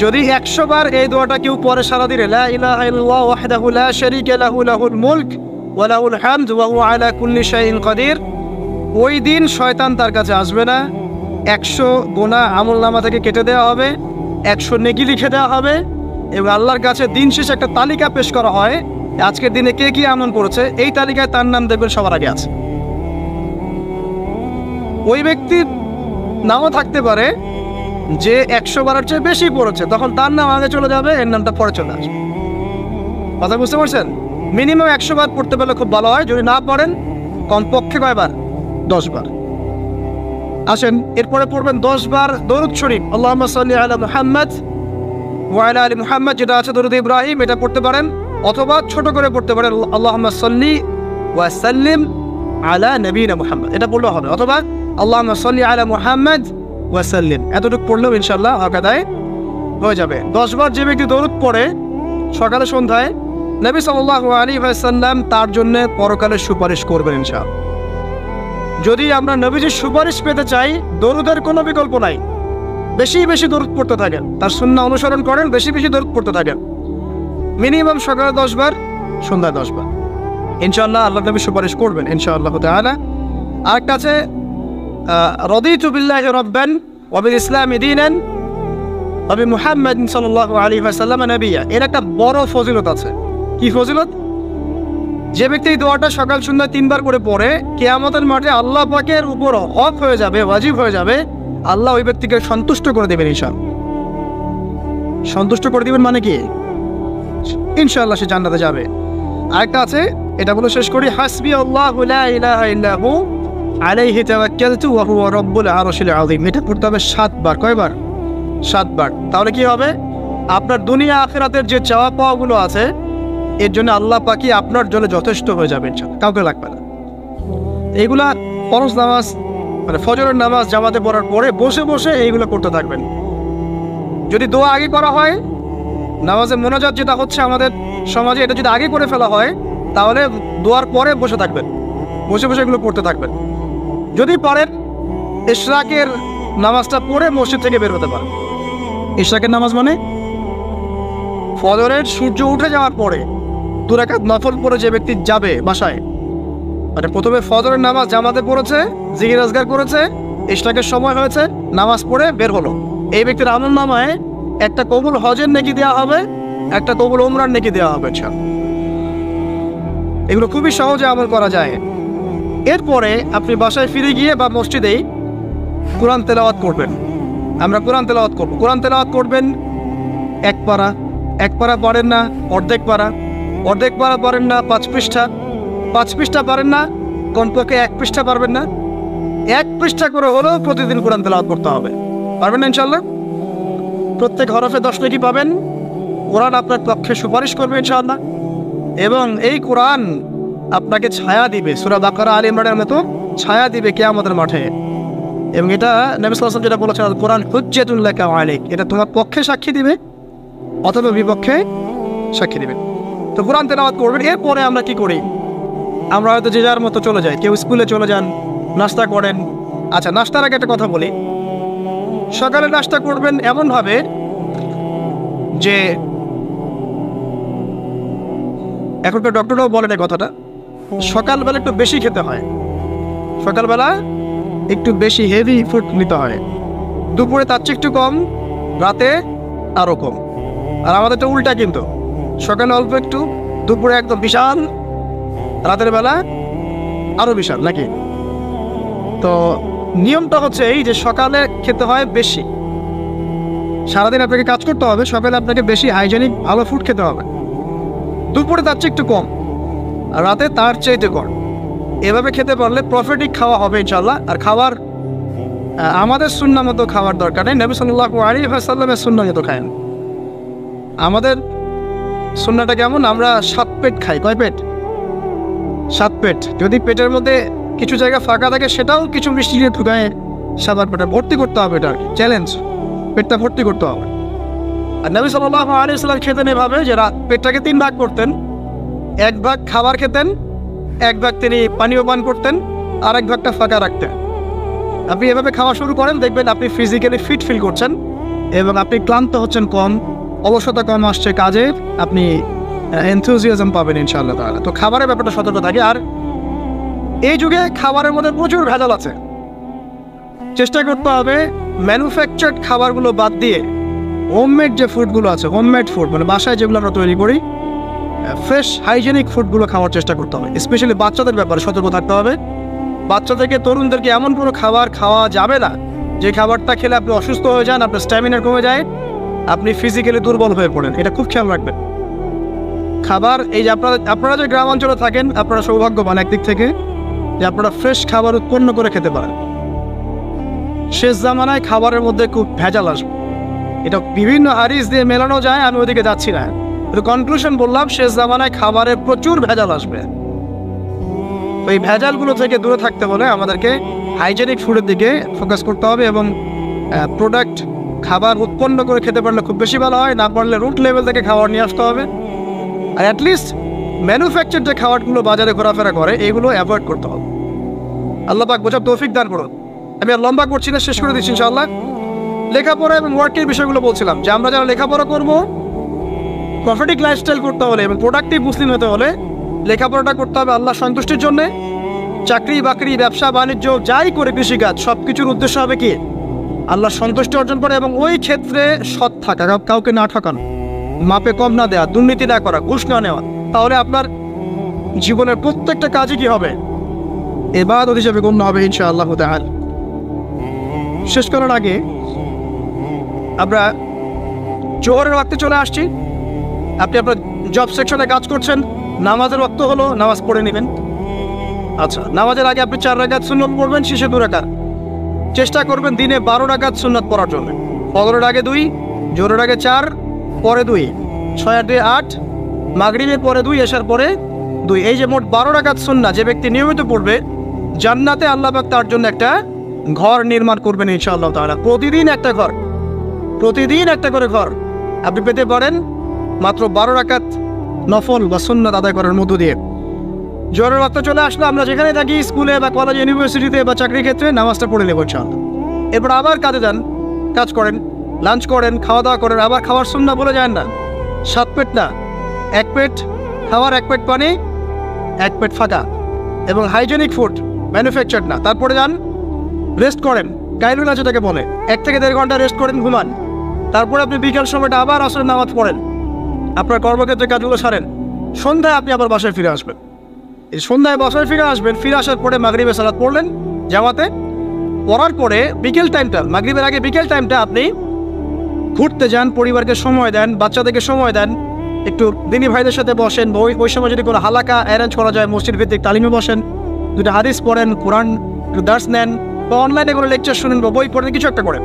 যদি 100 বার এই দোয়াটা কেউ পড়ে সারাদিনে, লা ইলাহা ইল্লাল্লাহু ওয়াহদাহু লা শারীকা লাহু লাহুল মুলক ওয়া লাহুল হামদ ওয়া হুয়া আলা কুল্লি শাইইন কাদির, ওই দিন শয়তান তার কাছে আসবে না। 100 গুনাহ আমলনামা থেকে কেটে দেওয়া হবে, 100 নেকি লিখে দেওয়া হবে, এবং আল্লাহর কাছে দিন শেষে একটা তালিকা পেশ করা হয়, আজকের দিনে কে কি আমল করেছে, এই তালিকায় তার নাম দেখবেন সবার আগে আছে। ওই ব্যক্তির নামও থাকতে পারে যে 100 বারের চেয়ে বেশি পড়েছে, তখন তার নাম আগে চলে যাবে, এর নামটা পরে চলে আসবে। কথা বুঝতে পারছেন? মিনিমাম 100 বার পড়তে পারলে খুব ভালো হয়, যদি না পড়েন কমপক্ষে কয়বার? 10 বার। আসেন, এরপরে পড়বেন 10 বার দরুদ শরীফ, আল্লাহুম্মা সাল্লি আলা মুহাম্মাদ ওয়া আলা আলি মুহাম্মাদ, যেটা আছে দরুদ ইব্রাহিম, এটা পড়তে পারেন, অথবা ছোট করে পড়তে পারেন আল্লাহুম্মা সাল্লি ওয়া সাল্লিম আলা নবিয়িনা মুহাম্মদ, এটা পড়লেও হবে, অথবা আল্লাহুম্মা সাল্লি আলা মুহাম্মাদ ওয়া সাল্লিম, এতটুকু পড়লেও ইনশাআল্লাহ আকাদায় হয়ে যাবে। 10 বার যে ব্যক্তি দরুদ পড়ে সকালে সন্ধ্যায়, নবী সাল্লাল্লাহু আলাইহি ওয়াসাল্লাম তার জন্য পরকালে সুপারিশ করবেন ইনশাআল্লাহ। যদি আমরা নবীজির সুপারিশ পেতে চাই, দরুদের কোনো বিকল্প নাই, বেশি বেশি দরুদ পড়তে থাকেন, তার সুন্নাহ অনুসরণ করেন, বেশি বেশি দরুদ পড়তে থাকেন, মিনিমাম সকালে 10 বার, সন্ধ্যায় 10 বার, ইনশাআল্লাহ আল্লাহ নবী সুপারিশ করবেন ইনশাআল্লাহ তাআলা। আরেকটা আছে রাদিতু বিল্লাহি রাব্বান ওয়া বিল ইসলামি দীনান ওয়া বি মুহাম্মাদিন সাল্লাল্লাহু আলাইহি ওয়াসাল্লাম নবিয়্যা। এর একটা বড় ফজিলত আছে। কি ফজিলত? যে ব্যক্তি এই দোয়াটা সকাল সন্ধ্যা 3 বার করে পড়ে, কিয়ামতের মাঠে আল্লাহ পাকের উপর হক হয়ে যাবে, ওয়াজিব হয়ে যাবে, আল্লাহ ওই ব্যক্তিকে সন্তুষ্ট করে দেবেন ইনশাআল্লাহ। সন্তুষ্ট করে দিবেন মানে কি? ইনশাআল্লাহ সে জান্নাতে যাবে। আরেকটা আছে, এটা বলে শেষ করি, হাসবি আল্লাহু লা ইলাহা ইল্লা হু আলাইহি তাওয়াক্কালতু ওয়া হুয়া রাব্বুল আরশিল আযীম। এটা পড়তে হবে 7 বার। কয়বার? 7 বার। তাহলে কি হবে? আপনার দুনিয়া আখিরাতের যে চাওয়া পাওয়াগুলো আছে এর জন্য আল্লাহ পাকই আপনার জন্য যথেষ্ট হয়ে যাবে ইনশাআল্লাহ, কাউকে লাগবে না। এইগুলা ফরজ নামাজ মানে ফজরের নামাজ জামাতে পড়ার পরে বসে বসে এইগুলো করতে থাকবেন। যদি দোয়া আগে করা হয়, নামাজে মোনাজাত যেটা হচ্ছে আমাদের সমাজে, এটা যদি আগে করে ফেলা হয় তাহলে দোয়ার পরে বসে থাকবেন, বসে বসে এগুলো করতে থাকবেন। যদি পারেন ইশরাকের নামাজটা পড়ে মসজিদ থেকে বের হতে পারেন। ইশরাকের নামাজ মানে ফজরের সূর্য উঠে যাওয়ার পরে 2 রাকাত নফল পড়ে যে ব্যক্তি যাবে বাসায়, মানে প্রথমে ফজরের নামাজ জামাতে পড়েছে, জিকির আজকার করেছে, ইশরাকের সময় হয়েছে, নামাজ পড়ে বের হলো, এই ব্যক্তির আমলনামায় একটা কবুল হজের নেকি দেওয়া হবে, একটা কবুল উমরার নেকি দেওয়া হবে। এগুলো খুবই সহজে আমল করা যায়। এরপরে আপনি বাসায় ফিরে গিয়ে বা মসজিদেই কোরআন তেলাওয়াত করবেন। আমরা কোরআন তেলাওয়াত করব। কোরআন তেলাওয়াত করবেন 1 পারা, 1 পারা পারেন না অর্ধেক পারা, অর্ধেক পারা পারেন না 5 পৃষ্ঠা, 5 পৃষ্ঠা পারেন না কমপক্ষে 1 পৃষ্ঠা পারবেন না, 1 পৃষ্ঠা করে হলেও প্রতিদিন কোরআন তেলাওয়াত করতে হবে। পারবেন না ইনশাআল্লাহ? প্রত্যেক হরফে 10 নেকি পাবেন। কোরআন আপনার পক্ষে সুপারিশ করবে ইনশাআল্লাহ, এবং এই কোরআন আপনাকে ছায়া দিবে, সূরা বাকারা আলে ইমরানের মতো ছায়া দিবে কিয়ামতের মাঠে। এবং এটা নবী সাল্লাল্লাহু আলাইহি ওয়াসাল্লাম যেটা বলেছেন, কোরআন হুজ্জাতুল লাকা আলাইক, এটা তোমার পক্ষে সাক্ষী দিবে অথবা বিপক্ষে সাক্ষী দিবে। তো কোরআন তেলাওয়াত করবেন। এরপরে আমরা কি করি? আমরা হয়তো যে যার মতো চলে যাই, কেউ স্কুলে চলে যান, নাস্তা করেন। আচ্ছা, নাস্তার আগে একটা কথা বলি। সকালে নাস্তা করবেন এমনভাবে যে, এখনকার ডক্টররাও বলেন এই কথাটা, সকালবেলা একটু বেশি খেতে হয়, সকালবেলা একটু বেশি হেভি ফুড নিতে হয়, দুপুরে তার চেয়ে একটু কম, রাতে আরও কম। আর আমাদের তো উল্টা, কিন্তু সকালে অল্প একটু, দুপুরে একদম বিশাল, রাতের বেলা আরও বিশাল, নাকি? তো নিয়মটা হচ্ছে এই যে সকালে খেতে হয় বেশি, সারাদিন আপনাকে কাজ করতে হবে, সকালে আপনাকে বেশি হাইজেনিক ভালো ফুড খেতে হবে, দুপুরে তার চেয়ে একটু কম, আর রাতে তার চাইতে কম। এভাবে খেতে পারলে প্রফিটিক খাওয়া হবে ইনশাল্লাহ। আর খাবার আমাদের সুন্নাহ মতো খাওয়ার দরকার নেই, নবী সাল্লাল্লাহু আলাইহি ওয়াসাল্লামের সুন্নাহ মতো খায়েন। আমাদের সুন্নাহটা কেমন? আমরা 7 পেট খাই। কয় পেট? 7 পেট। যদি পেটের মধ্যে কিছু জায়গা ফাঁকা থাকে সেটাও কিছু মিষ্টি দিয়ে ঢুকায় 7 পেটে ভর্তি করতে হবে। এটা চ্যালেঞ্জ, পেটটা ভর্তি করতে হবে। আর নবী সাল্লাল্লাহু আলাইহি ওয়াসাল্লাম খেতেন এভাবে যে পেটটাকে 3 ভাগ করতেন, 1 ভাগ খাবার খেতেন, 1 ভাগ তিনি পানীয় পান করতেন, আর 1 ভাগটা ফাঁকা রাখতেন। আপনি এভাবে খাওয়া শুরু করেন, দেখবেন আপনি ফিজিক্যালি ফিট ফিল করছেন এবং আপনি ক্লান্ত হচ্ছেন কম, অলসতা কম আসছে কাজে, আপনি এনথুজিয়াজম পাবেন ইনশাআল্লাহ তাআলা। তো খাবারের ব্যাপারটা সতর্ক থাকে। আর এই যুগে খাবারের মধ্যে প্রচুর ভেজাল আছে, চেষ্টা করতে হবে ম্যানুফ্যাকচার্ড খাবারগুলো বাদ দিয়ে হোমমেড যে ফুডগুলো আছে, হোমমেড ফুড মানে বাসায় যেগুলো আমরা তৈরি করি, ফ্রেশ হাইজেনিক ফুডগুলো খাওয়ার চেষ্টা করতে হবে। স্পেশালি বাচ্চাদের ব্যাপারে সতর্ক থাকতে হবে। বাচ্চা থেকে তরুণদেরকে এমন কোনো খাবার খাওয়া যাবে না যে খাবারটা খেলে আপনি অসুস্থ হয়ে যান, আপনার স্ট্যামিনা কমে যায়, আপনি ফিজিক্যালি দুর্বল হয়ে পড়েন। এটা খুব খেয়াল রাখবেন। খাবার এই যে আপনারা যে গ্রাম অঞ্চলে থাকেন, আপনারা সৌভাগ্যবান একদিক থেকে যে আপনারা ফ্রেশ খাবার উৎপন্ন করে খেতে পারেন। শেষ জামানায় খাবারের মধ্যে খুব ভেজাল আসবে, এটা বিভিন্ন হাদিস দিয়ে মেলানো যায়, আমি ওদিকে যাচ্ছি না। কিন্তু কনক্লুশন বললাম, শেষ জামানায় খাবারে প্রচুর ভেজাল আসবে। তো এই ভেজালগুলো থেকে দূরে থাকতে হলে আমাদেরকে হাইজেনিক ফুডের দিকে ফোকাস করতে হবে এবং প্রোডাক্ট খাবার উৎপন্ন করে খেতে পারলে খুব বেশি ভালো হয়, না পারলে রুট লেভেল থেকে খাবার নিয়ে আসতে হবে। আর অ্যাটলিস্ট ম্যানুফ্যাকচার যে খাবারগুলো বাজারে ঘোরাফেরা করে এগুলো অ্যাভয়েড করতে হবে। আল্লাহ পাক বোঝার তৌফিক দান করুন। আমি আর লম্বা করছি না, শেষ করে দিচ্ছি ইনশাআল্লাহ। লেখাপড়া এবং ওয়ার্কের বিষয়গুলো বলছিলাম যে আমরা যারা লেখাপড়া করবো, প্রফিটিক লাইফস্টাইল করতে হলে এবং প্রোডাক্টিভ মুসলিম হতে হলে লেখাপড়াটা করতে হবে আল্লাহ সন্তুষ্টির জন্যে। চাকরি বাকরি ব্যবসা বাণিজ্য যাই করে, কৃষিকাজ, সব কিছুর উদ্দেশ্য হবে কি? আল্লাহ সন্তুষ্টি অর্জন করে এবং ওই ক্ষেত্রে সৎ থাকা, কাউকে না ঠকানো, মাপে কম না দেওয়া, দুর্নীতি না করা, ঘুষ না নেওয়া। তাহলে আপনার জীবনের প্রত্যেকটা কাজই কি হবে? ইবাদত হিসেবে গণ্য হবে ইনশাআল্লাহ তাআলা। শেষ করার আগে আমরা জোহরের ওয়াক্তে চলে আসছি। আপনি আপনার জব সেকশনে কাজ করছেন, নামাজের ওয়াক্ত হলো, নামাজ পড়ে নেবেন। আচ্ছা, নামাজের আগে আপনি 4 রাকাত সুন্নত পড়বেন, শেষে 2 রাকাত। চেষ্টা করবেন দিনে 12 রাকাত সুন্নত পড়ার জন্য। ফজরের আগে 2, জোহরের আগে 4, পরে 2, 6 আর 2 8, মাগরিবের পরে 2, এশার পরে 2। এই যে মোট 12 রাকাত সুন্নাত যে ব্যক্তি নিয়মিত পড়বে, জান্নাতে আল্লাহ পাক তার জন্য একটা ঘর নির্মাণ করবেন ইনশাআল্লাহ তাআলা। প্রতিদিন একটা ঘর, প্রতিদিন একটা করে ঘর আপনি পেতে পারেন মাত্র 12 রাকাত নফল বা সুন্নাত আদায় করার মধ্য দিয়ে। জোহরের ওয়াক্ত চলে আসলো, আমরা যেখানে থাকি, স্কুলে বা কলেজ ইউনিভার্সিটিতে বা চাকরির ক্ষেত্রে, নামাজটা পড়ে নেব ইনশাআল্লাহ। এরপর আবার কাজে যান, কাজ করেন, লাঞ্চ করেন, খাওয়া দাওয়া করেন। আবার খাওয়ার সুন্নাহ বলে যায় না, 7 পেট না, 1 পেট খাওয়ার, 1 পেট পানি, 1 পেট ফাঁকা, এবং হাইজেনিক ফুড, ম্যানুফ্যাকচার না। তারপরে যান, রেস্ট করেন, কাইলুলা যেটাকে বলে, 1 থেকে 1.5 ঘন্টা রেস্ট করেন, ঘুমান। তারপরে আপনি বিকেল সময়টা আবার আসরের নামাজ পড়েন, আপনার কর্মক্ষেত্রে কাজগুলো সারেন। সন্ধ্যায় আপনি আবার বাসায় ফিরে আসবেন। এই সন্ধ্যায় বাসায় ফিরে আসবেন, ফিরে আসার পরে মাগরিবের সালাত পড়লেন জামাতে। পড়ার পরে বিকেল টাইমটা, মাগরিবের আগে বিকেল টাইমটা আপনি ঘুরতে যান, পরিবারকে সময় দেন, বাচ্চাদেরকে সময় দেন, একটু দিনী ভাইদের সাথে বসেন। ওই সময় যদি কোনো হালাকা অ্যারেঞ্জ করা যায়, মসজিদ ভিত্তিক তালিমে বসেন, 2টা হাদিস পড়েন, কোরআন একটু দার্স নেন, বা অনলাইনে কোনো লেকচার শুনেন বা বই পড়েন, কিছু একটা করেন।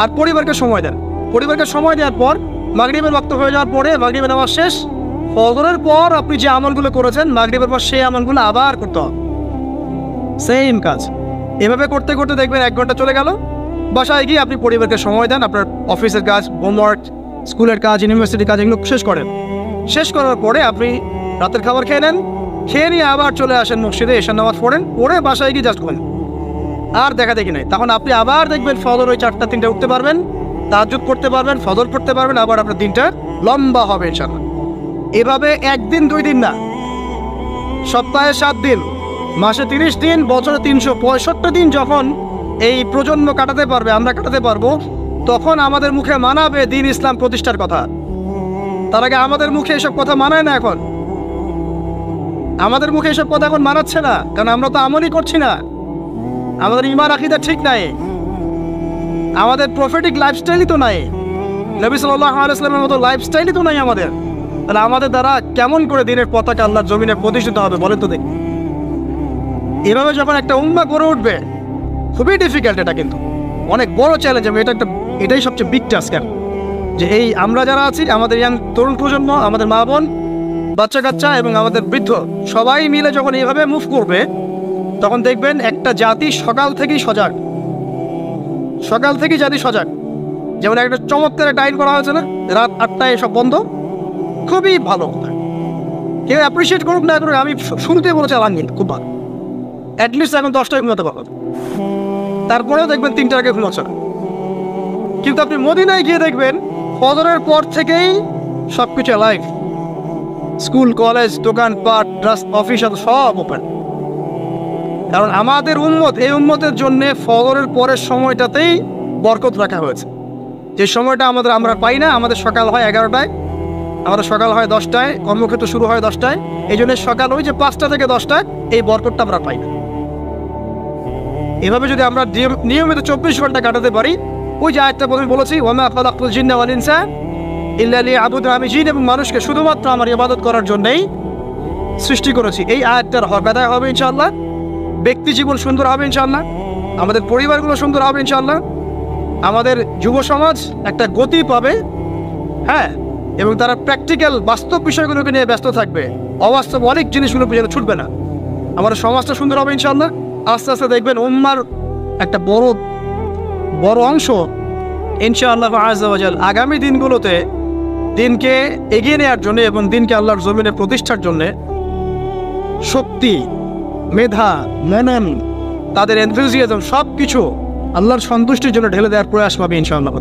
আর পরিবারকে সময় দেন। পরিবারকে সময় দেওয়ার পর মাগরিবের ওয়াক্ত হয়ে যাওয়ার পরে, মাগরিবের নামাজ শেষ, ফজরের পর আপনি যে আমলগুলো করেছেন মাগরিবের পর, সেই আমলগুলো আবার করতে হবে, সেম কাজ। এভাবে করতে করতে দেখবেন 1 ঘন্টা চলে গেল। বাসায় গিয়ে আপনি পরিবারকে সময় দেন, আপনার অফিসের কাজ, হোমওয়ার্ক, স্কুলের কাজ, ইউনিভার্সিটির কাজ, এগুলো শেষ করেন। শেষ করার পরে আপনি রাতের খাবার খেয়ে নেন, খেয়ে নিয়ে আবার চলে আসেন মসজিদে, এশার নামাজ পড়েন, পড়ে বাসায় গিয়ে জাস্ট ঘুমেন, আর দেখা দেখি নাই। তখন আপনি আবার দেখবেন ফজর ওই 4টা 3টা উঠতে পারবেন, তাহাজ্জুদ করতে পারবেন, ফজর পড়তে পারবেন, আবার আপনার দিনটা লম্বা হবে ইনশাআল্লাহ। এভাবে 1 দিন 2 দিন না, সপ্তাহে 7 দিন, মাসে 30 দিন, বছরে 365 দিন যখন এই প্রজন্ম কাটাতে পারবে, আমরা কাটাতে পারবো, তখন আমাদের মুখে মানাবে দ্বীন ইসলাম প্রতিষ্ঠার কথা। তার আগে আমাদের মুখে এসব কথা মানায় না। এখন আমাদের মুখে এসব কথা এখন মানাচ্ছে না, কারণ আমরা তো আমলই করছি না। আমাদের ঈমান আকীদা ঠিক নাই, আমাদের প্রফেটিক লাইফস্টাইলই তো নাই, নবী সাল্লাল্লাহু আলাইহি ওয়াসাল্লামের মতো লাইফস্টাইলই তো নাই আমাদের। তাহলে আমাদের দ্বারা কেমন করে দ্বীনের পতাকা আল্লাহর জমিনে প্রতিষ্ঠিত হবে বলেন তো দেখি। এভাবে যখন একটা উম্মাহ গড়ে উঠবে, খুবই ডিফিকাল্ট, এটা কিন্তু অনেক বড় চ্যালেঞ্জ। এবং এটাই সবচেয়ে বিগ টাস্ক, যে এই আমরা যারা আছি, আমাদের ইয়াং তরুণ প্রজন্ম, আমাদের মা বোন, বাচ্চা কাচ্চা এবং আমাদের বৃদ্ধ, সবাই মিলে যখন এইভাবে মুভ করবে, তখন দেখবেন একটা জাতি সকাল থেকেই সজাগ, সকাল থেকেই জাতি সজাগ। যেমন একটা চমৎকার একটা আইন করা হয়েছে না, রাত 8টায় সব বন্ধ, খুবই ভালো কথা। কেউ অ্যাপ্রিসিয়েট করুক না করুক, আমি শুরুতে বলেছি আলহামদুলিল্লাহ, খুব ভালো। অ্যাটলিস্ট এখন 10টায় ঘুমাতে পারবো, তারপরেও দেখবেন 3টার আগে ঘুমাচ্ছে না। কিন্তু আপনি মদিনায় গিয়ে দেখবেন ফজরের পর থেকেই সব কিছু লাইভ, স্কুল, কলেজ, দোকানপাট, অফিস সব ওপেন। কারণ আমাদের উম্মত, এই উম্মতের জন্য ফজরের পরের সময়টাতেই বরকত রাখা হয়েছে। যে সময়টা আমরা পাই না, আমাদের সকাল হয় 11টায়, আমাদের সকাল হয় 10টায়, কর্মক্ষেত্র শুরু হয় 10টায়। এই জন্য সকাল ওই যে 5টা থেকে 10টা, এই বরকতটা আমরা পাই না। এভাবে যদি আমরা নিয়মিত 24 ঘন্টা কাটাতে পারি, ওই যে আয়াতটা প্রথমে বলেছি, ওয়ামা খালাকতুল জিন্না ওয়াল ইনসা ইল্লা লিয়াবুদুন, আমি জিন এবং মানুষকে শুধুমাত্র আমার ইবাদত করার জন্যই সৃষ্টি করেছি। এই আয়াতটার হক আদায় হবে ইনশাআল্লাহ, ব্যক্তি জীবন সুন্দর হবে ইনশাআল্লাহ, আমাদের পরিবারগুলো সুন্দর হবে ইনশাআল্লাহ, আমাদের যুব সমাজ একটা গতি পাবে, হ্যাঁ, এবং তারা প্র্যাকটিক্যাল বাস্তব বিষয়গুলোকে নিয়ে ব্যস্ত থাকবে, অবাস্তব অনেক জিনিসগুলো যেন ছুটবে না। আমাদের সমাজটা সুন্দর হবে ইনশাআল্লাহ। আস্তে আস্তে দেখবেন উম্মার একটা বড় অংশ ইনশাআল্লাহ আযজা ওয়া জাল আগামী দিনগুলোতে দিনকে এগিয়ে নেওয়ার জন্য এবং দিনকে আল্লাহর জমিনে প্রতিষ্ঠার জন্য শক্তি, মেধা, মনন, তাদের এনথুজিয়াজম সব কিছু আল্লাহর সন্তুষ্টির জন্য ঢেলে দেওয়ার প্রয়াস পাবে ইনশাআল্লাহ।